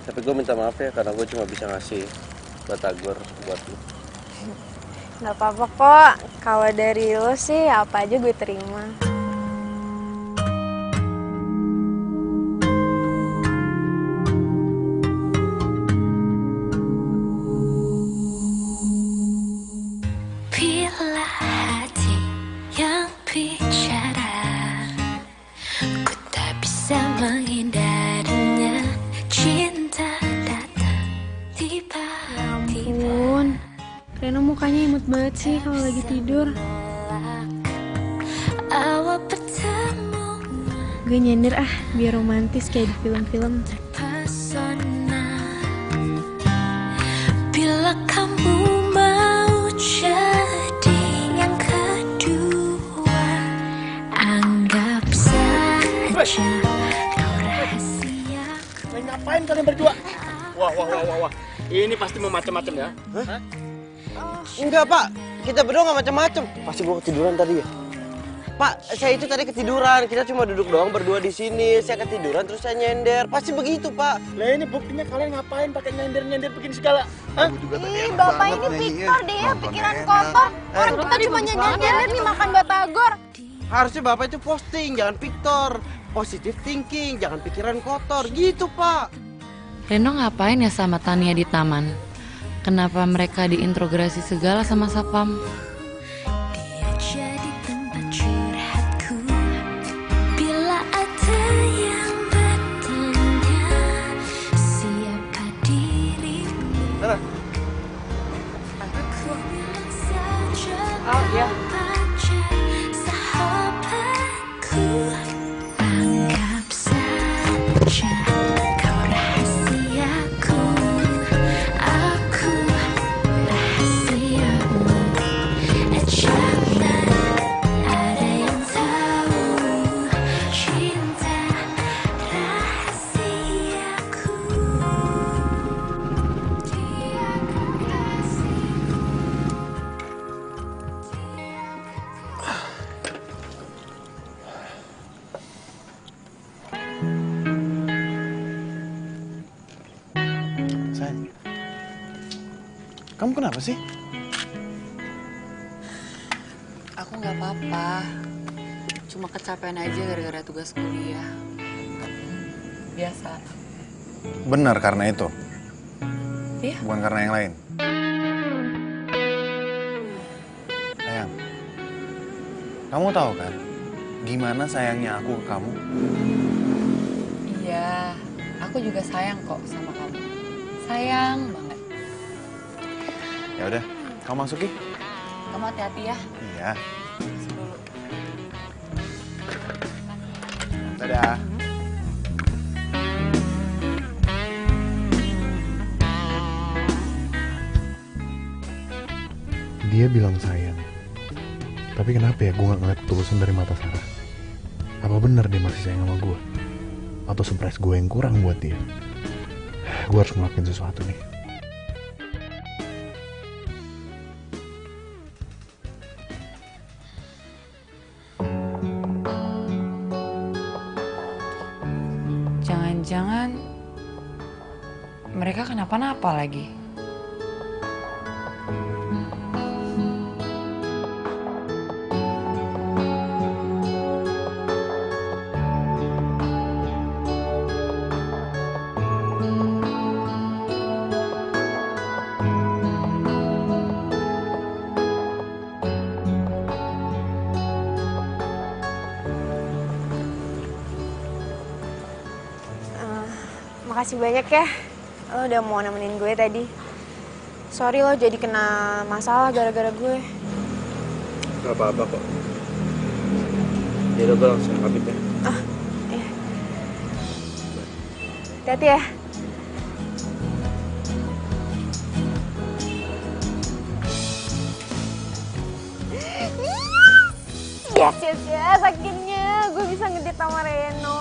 Tapi gue minta maaf ya karena gue cuma bisa ngasih batagor buat lu. Nggak apa-apa kok. Kalau dari lo sih apa aja gue terima. Bila hati yang bicara, ku tak bisa menghindarinya. Cinta datang tiba-tiba. Ampun, Reno mukanya imut banget sih kalau lagi tidur. Awal bertemu Gue nyender biar romantis kayak di film-film. terpesona. Bila kamu mau jadi yang kedua, anggap saja kau rahasia. Ngapain kalian berdua? Wah. Ini pasti mau macam-macam ya? Hah? Enggak pak, kita berdua nggak macam-macam. Pasti gue ketiduran tadi ya. Pak, saya itu tadi ketiduran. Kita cuma duduk doang berdua di sini. Saya ketiduran terus saya nyender. Pasti begitu pak. Lah ini buktinya kalian ngapain pakai nyender-nyender begini segala? Hah? Ih, bapak ini Victor deh ya, pikiran kotor. Orang kita cuma nyender-nyender nih makan batagor. Harusnya bapak itu posting, jangan Victor. Positive thinking, jangan pikiran kotor. Gitu pak. Reno ngapain ya sama Tania di taman? Kenapa mereka diintrogasi segala sama Sapam? Dia jadi tempat curhatku. Bila ada yang bertanya siapa dirimu, aku bilang saja aja sahabatku. Anggap saja kau rahasiaku, aku rahasiamu. Kamu kenapa sih? Aku nggak apa-apa. Cuma kecapean aja gara-gara tugas kuliah. Biasa. Benar karena itu? Iya. Bukan karena yang lain? Sayang, kamu tahu kan gimana sayangnya aku ke kamu? Iya, aku juga sayang kok sama kamu. Sayang banget. Ya udah, kamu masuk ya. Kamu hati-hati ya. Iya. Masuk dulu. Dadah. Dia bilang sayang. Tapi kenapa ya gue gak ngeliat ketulusan dari mata Sarah? Apa benar dia masih sayang sama gue? Atau surprise gue yang kurang buat dia? Gue harus ngelakuin sesuatu nih. Jangan-jangan mereka kenapa-napa lagi. Makasih banyak ya, lo udah mau nemenin gue tadi. Sorry lo jadi kena masalah gara-gara gue. Gak apa-apa kok. Yaudah gue langsung pamit ya. Ah, iya. Hati-hati ya. Yes, akhirnya gue bisa ngedate sama Reno.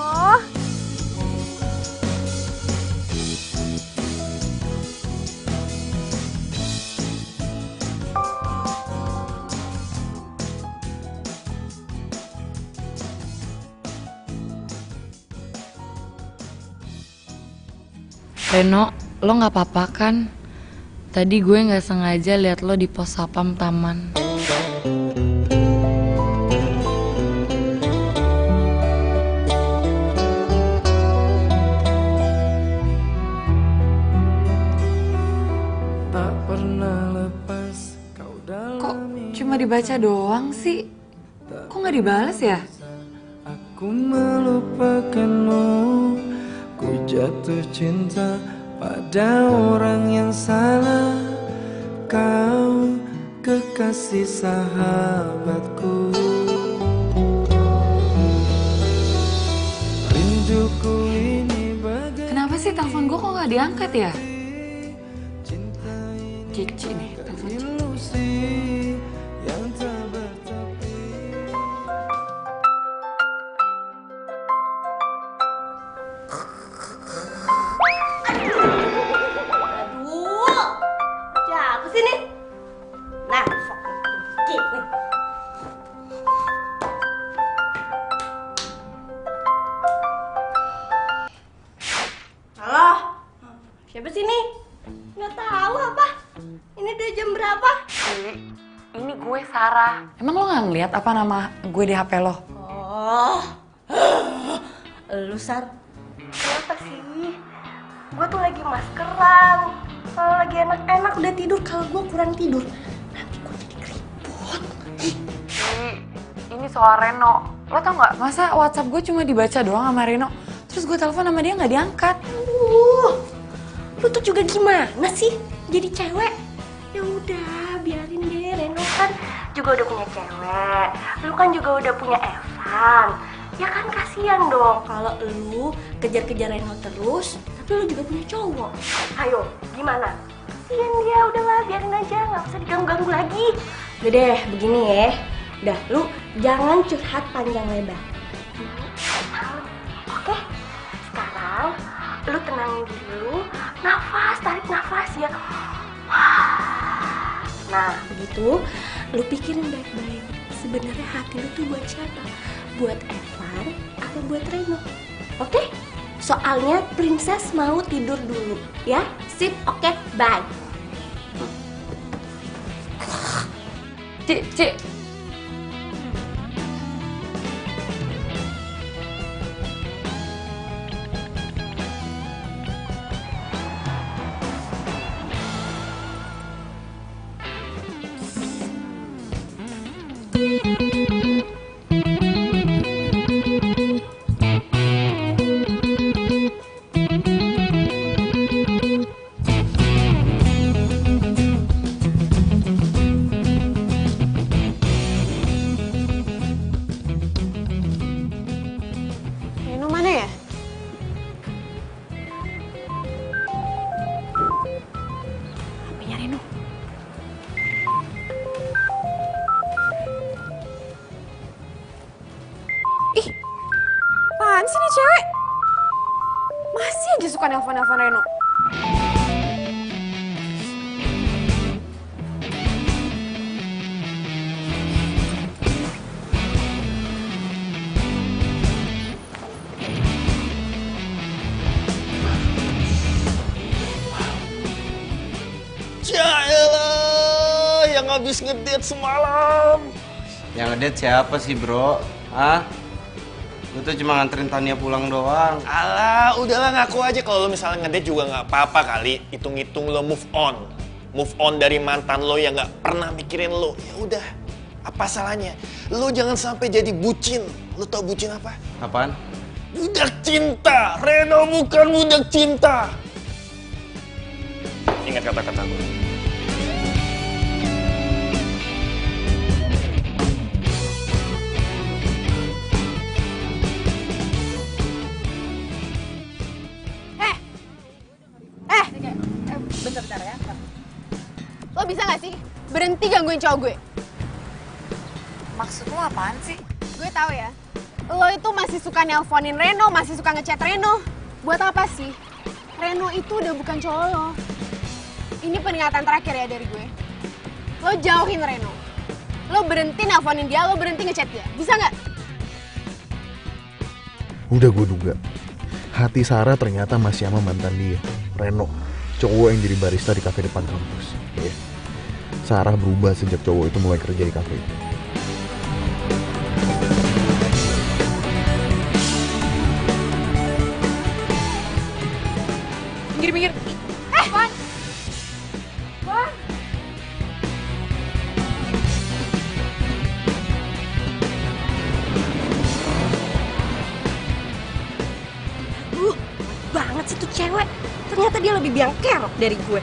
Reno, lo nggak apa-apa kan? Tadi gue nggak sengaja lihat lo di pos sapam taman. Kok cuma dibaca doang sih? Kok nggak dibales ya? Aku melupakanmu, ku jatuh cinta pada orang yang salah. Kau kekasih sahabatku. Rinduku ini bagai Kenapa sih telepon gue kok nggak diangkat ya? Cici nih, telepon ilusi yang tak bertepi. Aduh, siapa sih nih? Nah, sok dikit nih. Halo, siapa sih nih? Nggak tahu apa? Ini udah jam berapa? Ini gue Sarah. Emang lo nggak ngeliat apa nama gue di HP lo? Oh, lu Sar, kenapa sih? Gue tuh lagi maskeran. Kalau lagi enak-enak udah tidur, kalau gue kurang tidur nanti gue jadi keriput. Ini soal Reno. Lo tau nggak? Masa WhatsApp gue cuma dibaca doang sama Reno, terus gue telepon sama dia nggak diangkat. Lu tuh juga gimana sih? Jadi cewek? Ya udah, biarin deh. Reno kan juga udah punya cewek. Lu kan juga udah punya Evan. Ya kan kasihan dong kalau lu kejar-kejar Reno terus, tapi lu juga punya cowok. Ayo, gimana? Kasihan dia, udahlah biarin aja, nggak usah diganggu-ganggu lagi. Udah deh, begini ya. Udah, lu jangan curhat panjang lebar. Oke? Sekarang lu tenangin dulu, nafas, tarik nafas ya. Nah, begitu, lu pikirin baik-baik. Sebenarnya hati lu tuh buat siapa? Buat Evan atau buat Reno? Oke? Soalnya Princess mau tidur dulu, ya? Sip, oke, bye. Ci. Reno mana ya? HP-nya Reno. Ih, apaan sih nih cewek? Masih aja suka nelfon-nelfon Reno. Yaelah, yang habis ngedate semalam. Yang ngedate siapa sih, bro? Hah? Lu tuh cuma nganterin Tania pulang doang. Alah, udahlah ngaku aja kalau lo misalnya ngedate juga nggak apa-apa kali. Hitung-hitung lo move on. Move on dari mantan lo yang nggak pernah mikirin lo. Ya udah, apa salahnya? Lo jangan sampai jadi bucin. Lo tau bucin apa? Apaan? Budak cinta. Reno bukan budak cinta. Ingat kata-kata gue. Bentar ya. Lo bisa gak sih berhenti gangguin cowok gue? Maksud lo apaan sih? Gue tahu ya. Lo itu masih suka nelponin Reno, masih suka ngechat Reno. Buat apa sih? Reno itu udah bukan cowok lo. Ini peringatan terakhir ya dari gue. Lo jauhin Reno. Lo berhenti nelponin dia, lo berhenti ngechat dia. Bisa nggak? Udah gue duga. Hati Sarah ternyata masih sama mantan dia, Reno. Cowok yang jadi barista di kafe depan kampus. Ya. Sarah berubah sejak cowok itu mulai kerja di kafe itu. Minggir. Wan! Wan! Banget sih tuh cewek. Ternyata dia lebih biang kerok dari gue.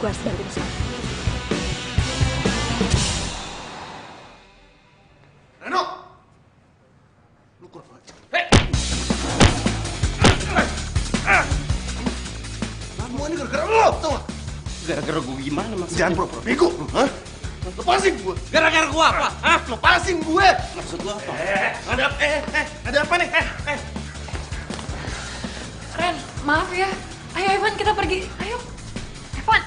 Gue harus bantu dia. Reno! Lu kurang aja. Semua ini gara-gara lo, tau gak? Gara-gara gue gimana maksudnya? Jangan pura-pura bego. Hah? Lepasin gue. Gara-gara gue apa? Hah? Lepasin gue. Maksud lu apa? Ada apa nih? Ren, maaf ya. Ayo Evan, kita pergi. Ayo. Evan.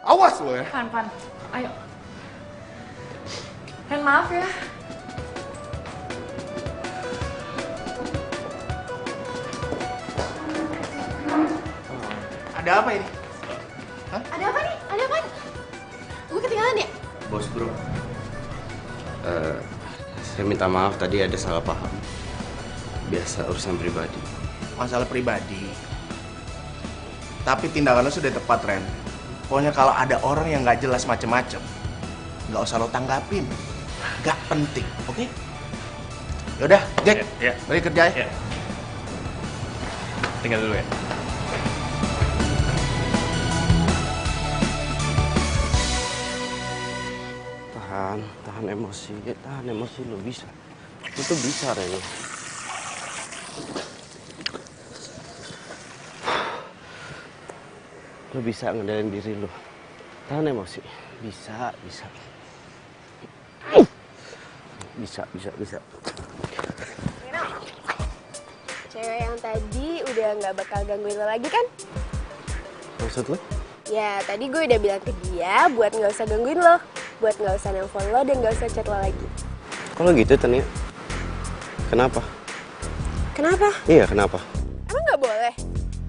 Awas lo ya. Van. Ayo. Ren, maaf ya. Ada apa ini? Hah? Ada apa nih? Ada apa? Gue ketinggalan ya? Bos, bro. Saya minta maaf tadi ada salah paham. Biasa urusan pribadi. Masalah pribadi. Tapi tindakan lo sudah tepat, Ren. Pokoknya kalau ada orang yang nggak jelas macem-macem, nggak usah lo tanggapin. Nggak penting, oke? Yaudah, Jack, balik kerja ya. Tinggal dulu ya. Tahan emosi lo bisa. Lo tuh bisa, Reno. Lo bisa ngendalin diri lo. Tahan emosi. Bisa. Bisa. Cewek yang tadi udah nggak bakal gangguin lo lagi kan? Maksud lo? Ya, tadi gue udah bilang ke dia buat nggak usah gangguin lo. Buat nggak usah nelfon lo dan nggak usah chat lo lagi. Kalau gitu, Tania. Kenapa? Kenapa? Iya, kenapa? Emang nggak boleh?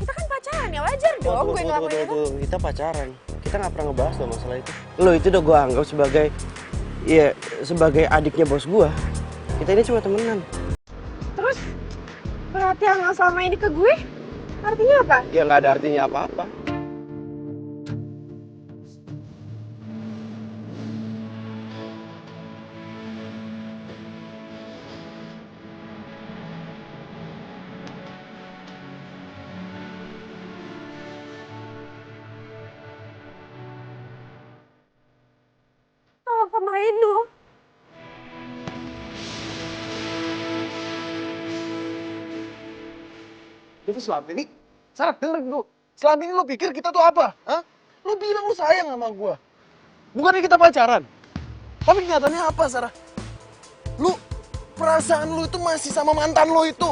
Kita kan pacaran ya, wajar dong gue ngelakuin itu. Kita pacaran. Kita kita nggak pernah ngebahas loh masalah itu. Lo itu udah gue anggap sebagai, ya sebagai adiknya bos gue. Kita ini cuma temenan. Terus perhatian lo selama ini ke gue artinya apa? Ya nggak ada artinya apa-apa. Kalau sama Reno. Itu selama ini, Sarah denger dulu. Selama ini lo pikir kita tuh apa? Hah? Lo bilang lo sayang sama gue. Bukannya kita pacaran. Tapi kenyataannya apa, Sarah? Lo, perasaan lo itu masih sama mantan lo itu.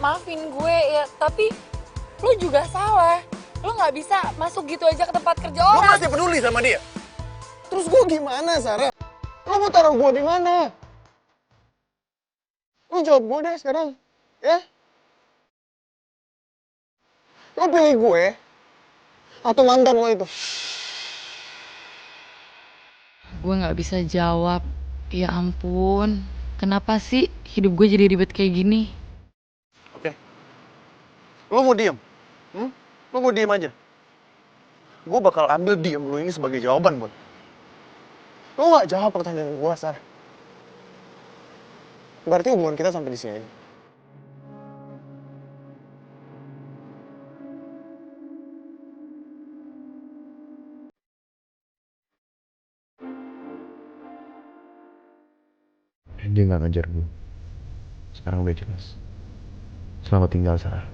Maafin gue ya, tapi lu juga salah. Lu nggak bisa masuk gitu aja ke tempat kerja Lo orang. masih peduli sama dia. Terus gue gimana, Sarah? Lo mau taruh gue di mana? Lo jawab gue deh sekarang, ya? Lo pilih gue atau mantan lo itu? Gue nggak bisa jawab. Ya ampun, kenapa sih hidup gue jadi ribet kayak gini? Oke. Lo mau diem? Lo mau diem aja? Gue bakal ambil diem lo ini sebagai jawaban buat. Lo gak jawab pertanyaan gue, Sarah. Berarti hubungan kita sampai di sini aja. Dia nggak ngejar gue. Sekarang udah jelas. Selamat tinggal, Sarah.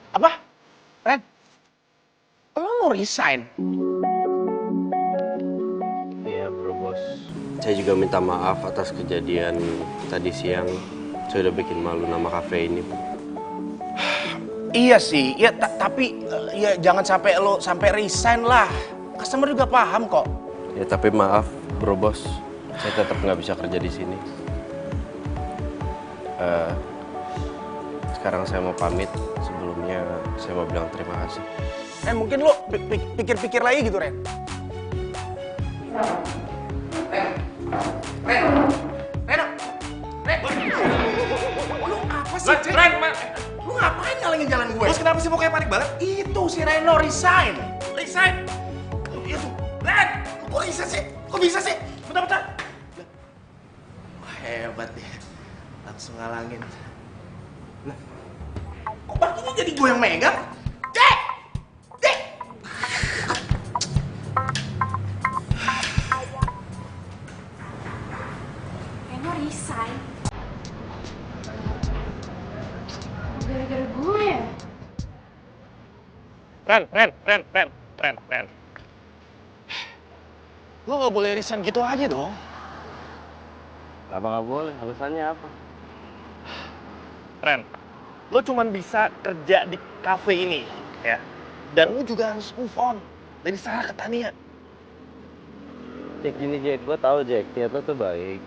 Apa? Ren? Lo mau resign? Iya bro bos. Saya juga minta maaf atas kejadian tadi siang. Saya udah bikin malu nama kafe ini. Iya sih, ya tapi ya jangan sampai lo sampai resign lah. Customer juga paham kok. Ya tapi maaf bro bos. Saya tetap nggak bisa kerja di sini. Sekarang saya mau pamit. Sebelumnya saya mau bilang terima kasih. Mungkin lo pikir-pikir lagi gitu, Ren. Lu apa sih, Cek? Lu ngapain ngalangin jalan gue? Bos, kenapa sih mukanya panik banget? Itu si Reno resign. Resign? Itu. Ren, kok bisa sih? Kok bisa sih? Bentar. Wah, hebat ya. Langsung ngalangin. Nah, kok bakinya jadi gue yang megang? Cek! Reno resign. Gara-gara gue ya? Ren. Lo gak boleh resign gitu aja dong. Apa nggak boleh? Alasannya apa? Ren, lo cuman bisa kerja di cafe ini, ya. Dan lo juga harus move on dari Sarah ke Tania. Jack gini Jack, gue tau Jack, niat lo tuh baik.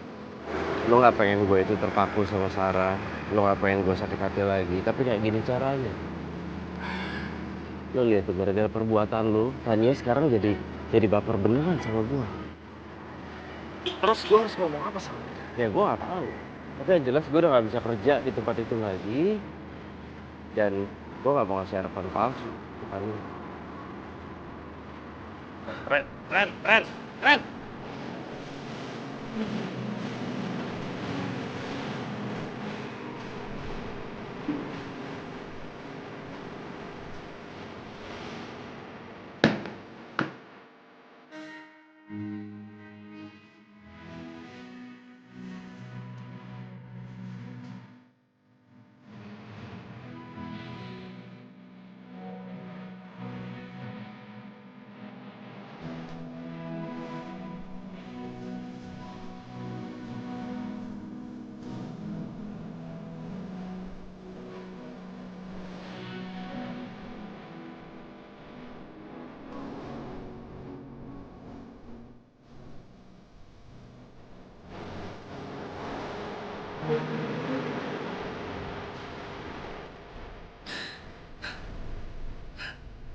Lo nggak pengen gue itu terpaku sama Sarah, lo nggak pengen gue sakit hati lagi, tapi kayak gini caranya. Lo lihat tuh gara-gara perbuatan lo, Tania sekarang jadi baper beneran sama gue. Terus gue harus ngomong apa sama dia? Ya gue nggak tahu. Tapi yang jelas gue udah nggak bisa kerja di tempat itu lagi, dan gue nggak mau ngasih harapan palsu ke Tania. Ren.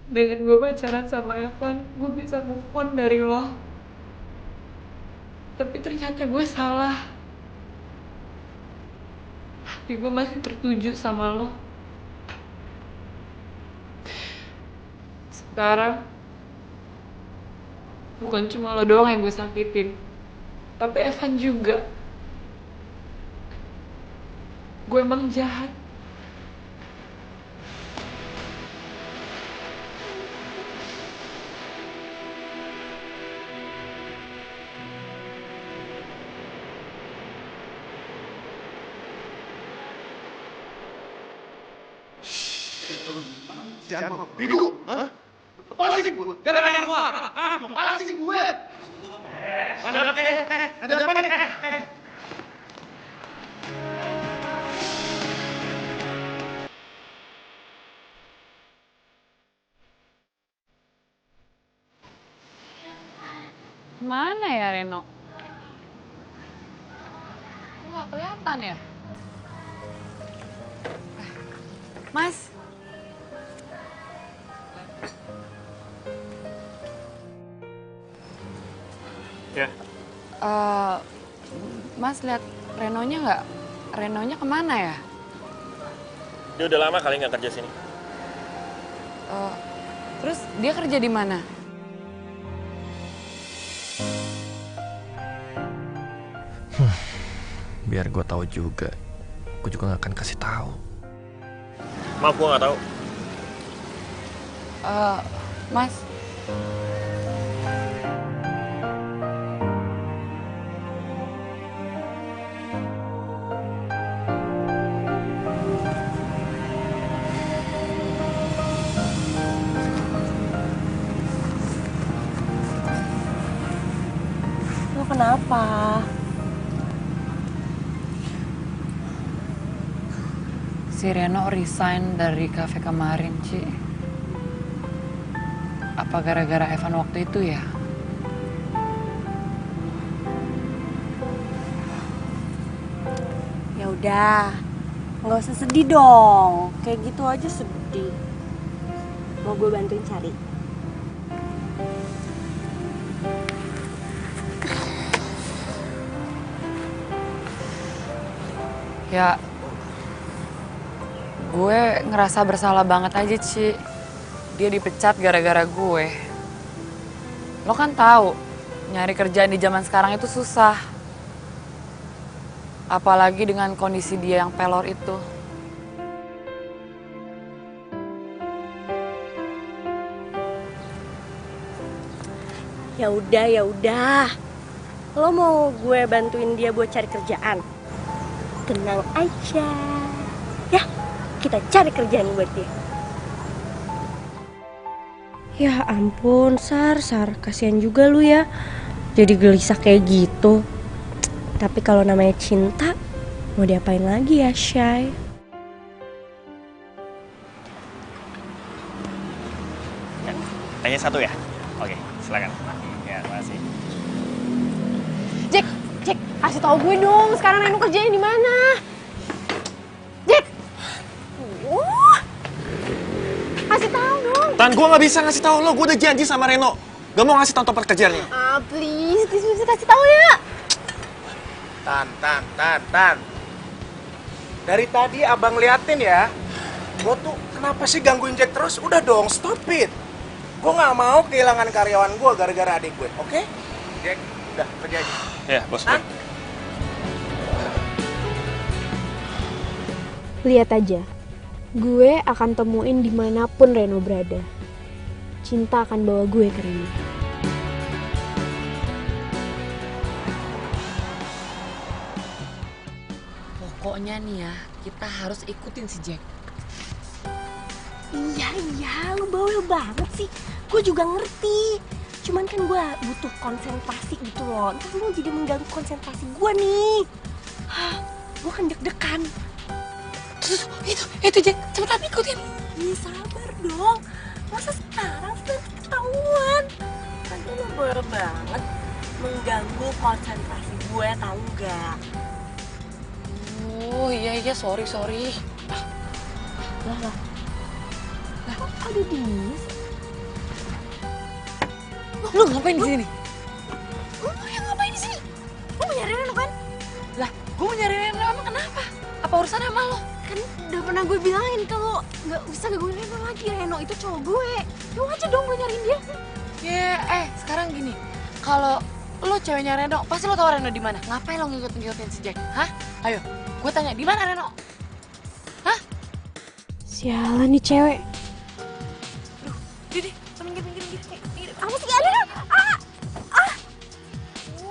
dengan gue pacaran sama Evan, gue bisa move on dari lo. Tapi ternyata gue salah. Hati gue masih tertuju sama lo. Sekarang, bukan cuma lo doang yang gue sakitin, tapi Evan juga. Gue emang jahat. Jangan mau bego, hah? Lepas sih gue, gara-gara gue, lepas sih gue. Ada apa nih? Mana ya Reno? Kok gak kelihatan ya? Mas. Ya. Mas lihat Renonya nggak? Renonya kemana ya? Dia udah lama kali nggak kerja sini. Terus dia kerja di mana? Biar gue tahu juga, gue juga nggak akan kasih tahu. Maaf, gue nggak tahu. Mas. Lo kenapa? Si Reno resign dari kafe kemarin, Ci. Apa gara-gara Evan waktu itu ya? Ya udah, nggak usah sedih dong. Kayak gitu aja sedih. Mau gue bantuin cari? Ya, gue ngerasa bersalah banget aja, Ci. Dia dipecat gara-gara gue. Lo kan tahu, nyari kerjaan di zaman sekarang itu susah. Apalagi dengan kondisi dia yang pelor itu. Ya udah. Lo mau gue bantuin dia buat cari kerjaan? Tenang aja. Ya, kita cari kerjaan buat dia. Ya ampun, Sar, kasihan juga lu ya. Jadi gelisah kayak gitu. Tapi kalau namanya cinta, mau diapain lagi ya, Shay? Tanya satu ya? Oke, silakan. Ya, terima kasih. Jack, kasih tau gue dong, sekarang Reno kerjanya di mana? Jack! Kasih tahu dong. Tan, gue nggak bisa ngasih tahu lo. Gue udah janji sama Reno. Gak mau ngasih tahu tempat kerjaannya. Please kasih tahu ya. Tan. Dari tadi abang liatin ya. Gue tuh kenapa sih gangguin Jack terus? Udah dong, stop it. Gue nggak mau kehilangan karyawan gue gara-gara adik gue, oke? Jack, udah kerja aja. Ya, bos. Lihat aja, gue akan temuin dimanapun Reno berada. Cinta akan bawa gue ke Reno. Pokoknya nih ya, kita harus ikutin si Jack. Iya, lu bawel banget sih. Gue juga ngerti. Cuman kan gue butuh konsentrasi gitu loh. Ntar lu jadi mengganggu konsentrasi gue nih. Gue kan deg-degan. Terus itu Jack, cepetan ikutin. Iya, sabar dong. Masa sekarang sudah ketahuan? Kan lu bawel banget. Mengganggu konsentrasi gue, tau nggak? Oh iya, sorry. Lah. Kok ada dia? Lu ngapain di sini? Lu yang ngapain di sini? Lu mau nyari Reno kan? Lah, gue mau nyari Reno, emang kenapa? Apa urusannya sama lo? Kan udah pernah gue bilangin kalau nggak bisa gangguin Reno lagi. Reno itu cowok gue. Lu aja dong gue nyariin dia. Ya, sekarang gini. Kalau lo ceweknya Reno, pasti lo tau Reno di mana. Ngapain lo ngikut-ngikutin si Jack? Hah? Ayo, gue tanya, di mana Reno? Hah? Sialan nih cewek. Didi, Minggir. Apa sih Reno?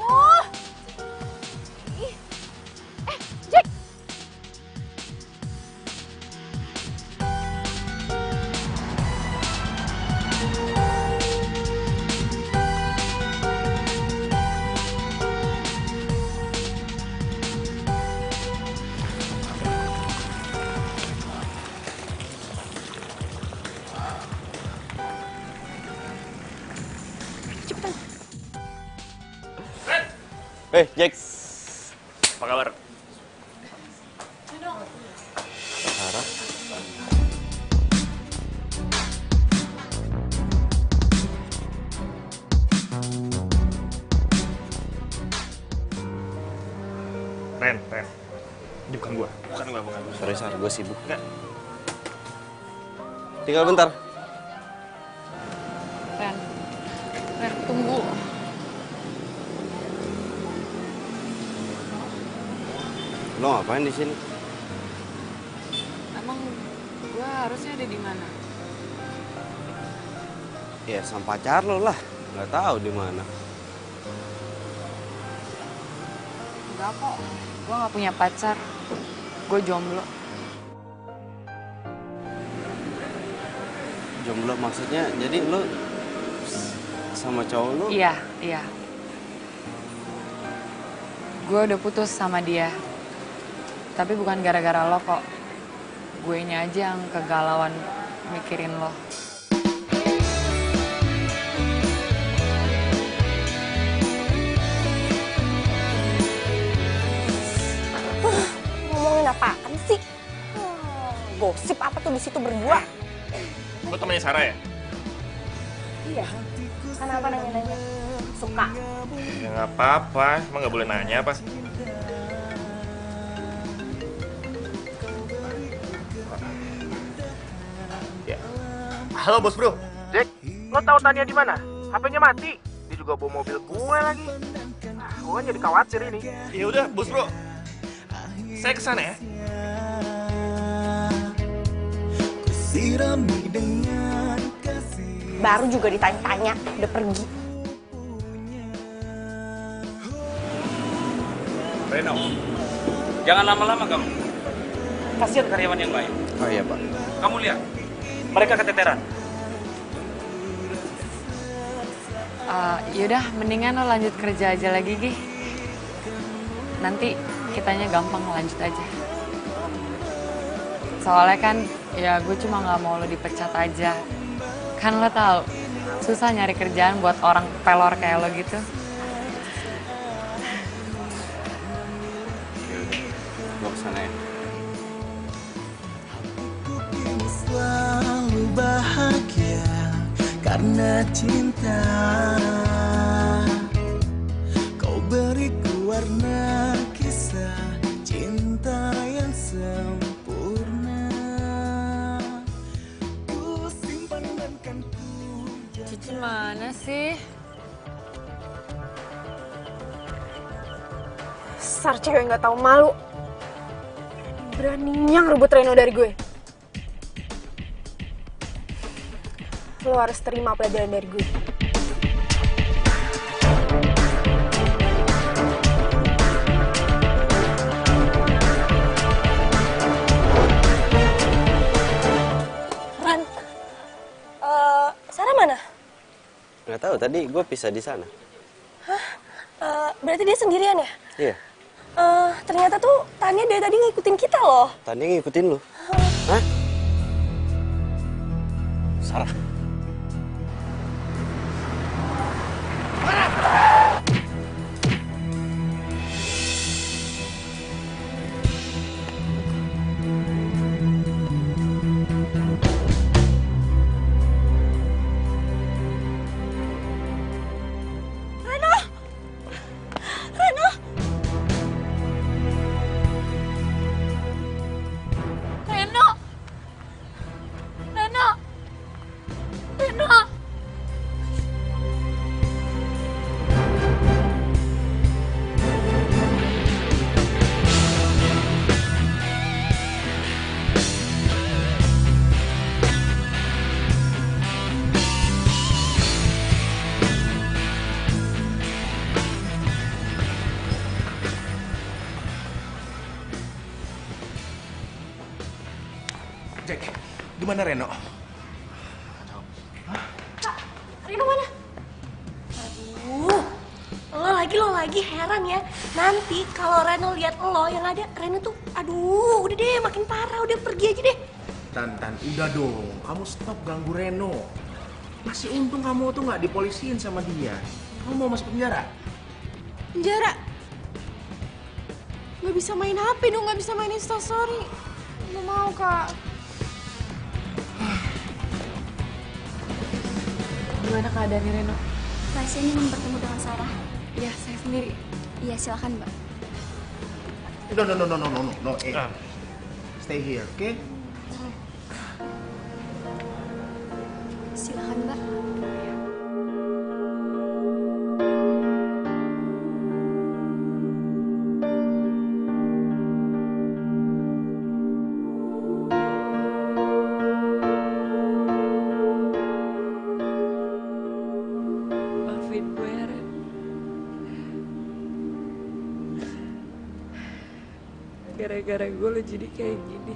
Wah. Ih. Jack. Jack. Apa kabar? Sarah. Ren. Ini bukan gua. Bukan. Sorry, Sar, gue sibuk. Enggak. Tinggal bentar. Ren, tunggu. Lo ngapain di sini? Emang gue harusnya ada di mana? Ya sama pacar lo lah. Nggak tahu di mana. Enggak kok, gue nggak punya pacar. Gue jomblo. Jomblo maksudnya? Jadi lo sama cowok lo? Iya. Gue udah putus sama dia. Tapi bukan gara-gara lo kok. Guenya aja yang kegalauan mikirin lo. Ngomongin apaan sih? Gosip apa tuh di situ berdua? Lo temennya Sarah ya? Iya. Kenapa nanya-nanya? Suka. Ya nggak apa-apa, emang nggak boleh nanya apa? Ya. Halo bos bro. Jack, lo tahu Tania di mana? HP-nya mati. Dia juga bawa mobil gue lagi. Gue jadi khawatir ini. Ya udah bos bro. Saya kesana ya. Sirami dengan kasih. Baru juga ditanya-tanya, udah pergi. Reno, jangan lama-lama kamu. Kasihan karyawan yang baik. Oh iya, Pak. Kamu lihat, mereka keteteran. Yaudah, mendingan lo lanjut kerja aja lagi, Gi. Nanti kitanya gampang lanjut aja. Soalnya kan, ya gue cuma nggak mau lo dipecat aja. Kan lo tahu, susah nyari kerjaan buat orang pelor kayak lo gitu. Gue kesana ya. Kini selalu bahagia karena cinta. Kau beriku warna kisah cinta yang sempurna. Ku simpan dan kan ku Cici mana sih? Dasar cewek nggak tahu malu. Beraninya ngerebut Reno dari gue. Lo harus terima pelajaran dari gue. Ran, Sarah mana? Nggak tahu, tadi gue pisah di sana. Berarti dia sendirian ya? Iya. Ternyata tuh Tania dari tadi ngikutin kita loh. Tadi ngikutin lu. Hah? Sarah. Reno. Jack, gimana Reno? Reno mana? Aduh, lo lagi heran ya. Nanti kalau Reno lihat lo yang ada Reno tuh, aduh, udah deh makin parah, udah pergi aja deh. Tan, udah dong. Kamu stop ganggu Reno. Masih untung kamu tuh nggak dipolisiin sama dia. Kamu mau masuk penjara? Penjara? Gak bisa main HP dong, gak bisa main Instastory. Gak mau, Kak. Gimana keadaannya Reno? Pasien ingin bertemu dengan Sarah. Iya, saya sendiri. Iya, silakan, Mbak. No. Stay here, oke? Silakan, Mbak. Maafin gue ya, Ren. Gara-gara gue lo jadi kayak gini.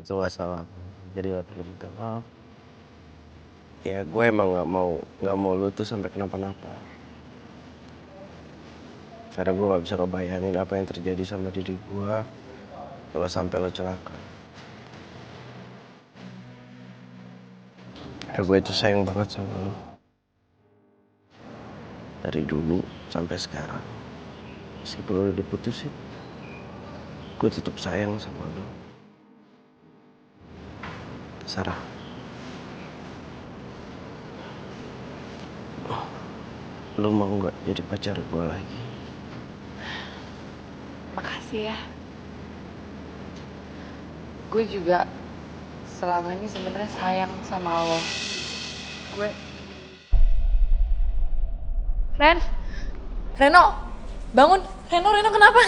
Itu gak salah. Jadi gak perlu minta maaf. Ya gue emang gak mau lu tuh sampai kenapa-napa. Karena gue gak bisa ngebayangin apa yang terjadi sama diri gue kalau sampai lo celaka. Ya gue tuh sayang banget sama lo. Dari dulu sampai sekarang. Meskipun lo udah diputusin, gue tetap sayang sama lo. Sarah. Lo mau gak jadi pacar gue lagi? Makasih ya. Gue juga selama ini sebenarnya sayang sama lo. Gue... Reno, bangun. Reno kenapa?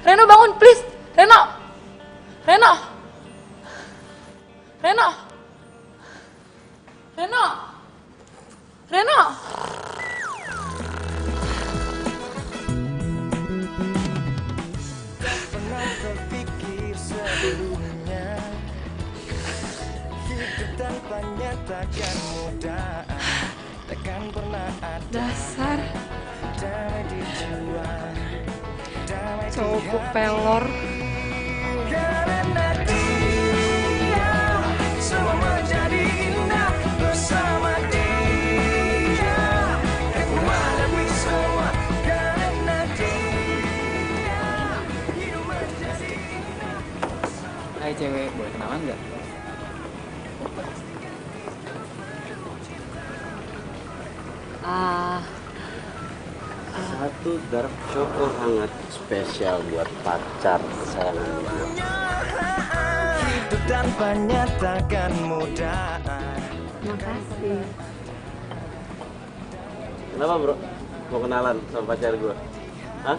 Reno bangun, please. Reno. Pernah terpikir sebelumnya hidup tanpanya takkan mudah, takkan pernah ada Dasar damai di jiwa, damai di cowok pelor. Karena dia semua menjadi indah bersama dia. Aku menghadapi semua karena dia hidup menjadi indah. Hai cewek, boleh kenalan nggak? Satu dark choco hangat spesial buat pacar kesayangan gue. Hidup tanpanya takkan mudah. Makasih. Kenapa bro? Mau kenalan sama pacar gue? Hah?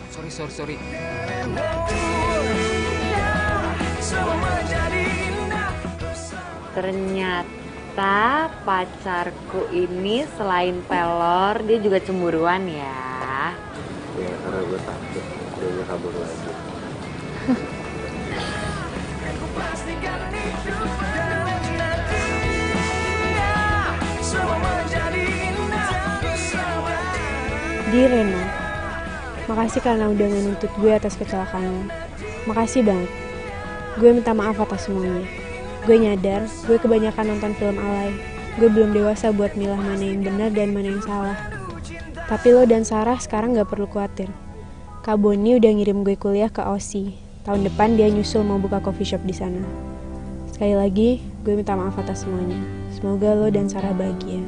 Sorry. Semua menjadi indah bersama. Ternyata pacarku ini selain pelor, dia juga cemburuan ya. Ya karena gue takut dia kabur lagi. Aku pastikan hidup karena dia semua menjadi indah bersama. Di Reno, makasih karena udah menuntut gue atas kecelakaan lo. Makasih banget. Gue minta maaf atas semuanya. Gue nyadar, gue kebanyakan nonton film alay. Gue belum dewasa buat milah mana yang benar dan mana yang salah. Tapi lo dan Sarah sekarang gak perlu khawatir. Kak Boni udah ngirim gue kuliah ke Aussie. Tahun depan dia nyusul mau buka coffee shop di sana. Sekali lagi, gue minta maaf atas semuanya. Semoga lo dan Sarah bahagia.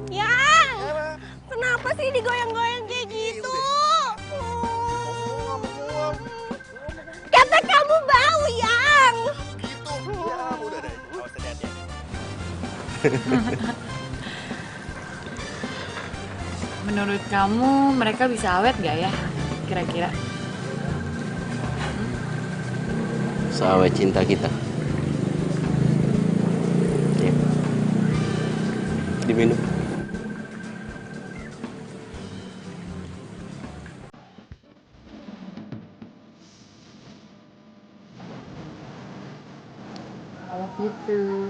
Yang, kenapa sih digoyang-goyang kayak gitu? Kata kamu bau, Yang. Menurut kamu mereka bisa awet gak ya? Kira-kira? Seawet cinta kita. Ya. Diminum. Kalau gitu.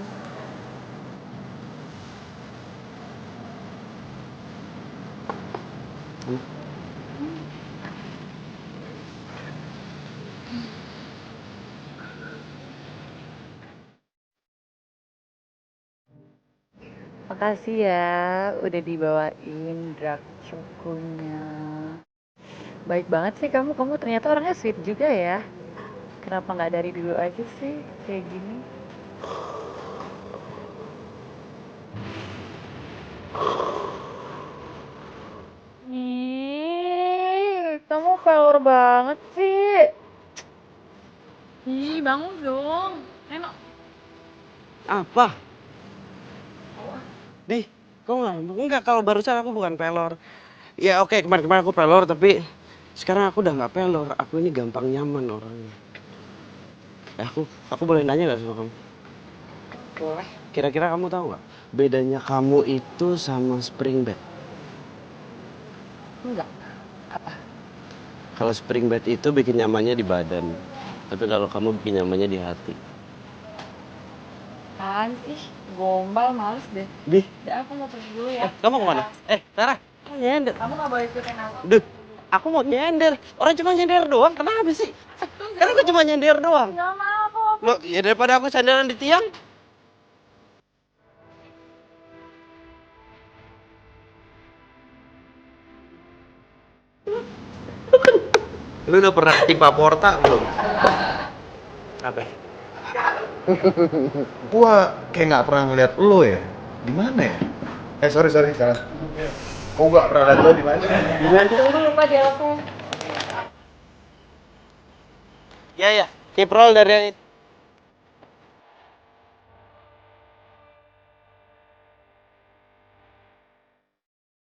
Makasih ya udah dibawain dark choconya. Baik banget sih kamu ternyata orangnya sweet juga ya. Kenapa nggak dari dulu aja sih kayak gini? Ih, kamu pelor banget sih. Ih, bangun dong. Reno. Apa? Nih, kok enggak kalau barusan aku bukan pelor. Ya oke, kemarin aku pelor tapi sekarang aku udah nggak pelor. Aku ini gampang nyaman orangnya. Aku boleh nanya nggak sama kamu? Boleh. Kira-kira kamu tahu nggak bedanya kamu itu sama spring bed? Enggak. Apa? Kalau spring bed itu bikin nyamannya di badan, tapi kalau kamu bikin nyamannya di hati. Apaan sih? Gombal, males deh. Di? Udah, aku mau pergi dulu ya. Kamu kemana? Sarah, kamu nyender. Kamu gak boleh ikutin aku. Duh, aku mau nyender. Orang cuma nyender doang, kenapa sih? Kan aku cuma nyender doang. Gak mau, Loh, ya daripada aku sandaran di tiang. Lu udah pernah ketimpa porta belum? Apa? Gua kayak nggak pernah ngeliat lo ya. Di mana ya? Sorry Sarah. Kau nggak pernah lihat lo di mana? Di mana? Tunggu lupa dialognya. Ya, kiprol dari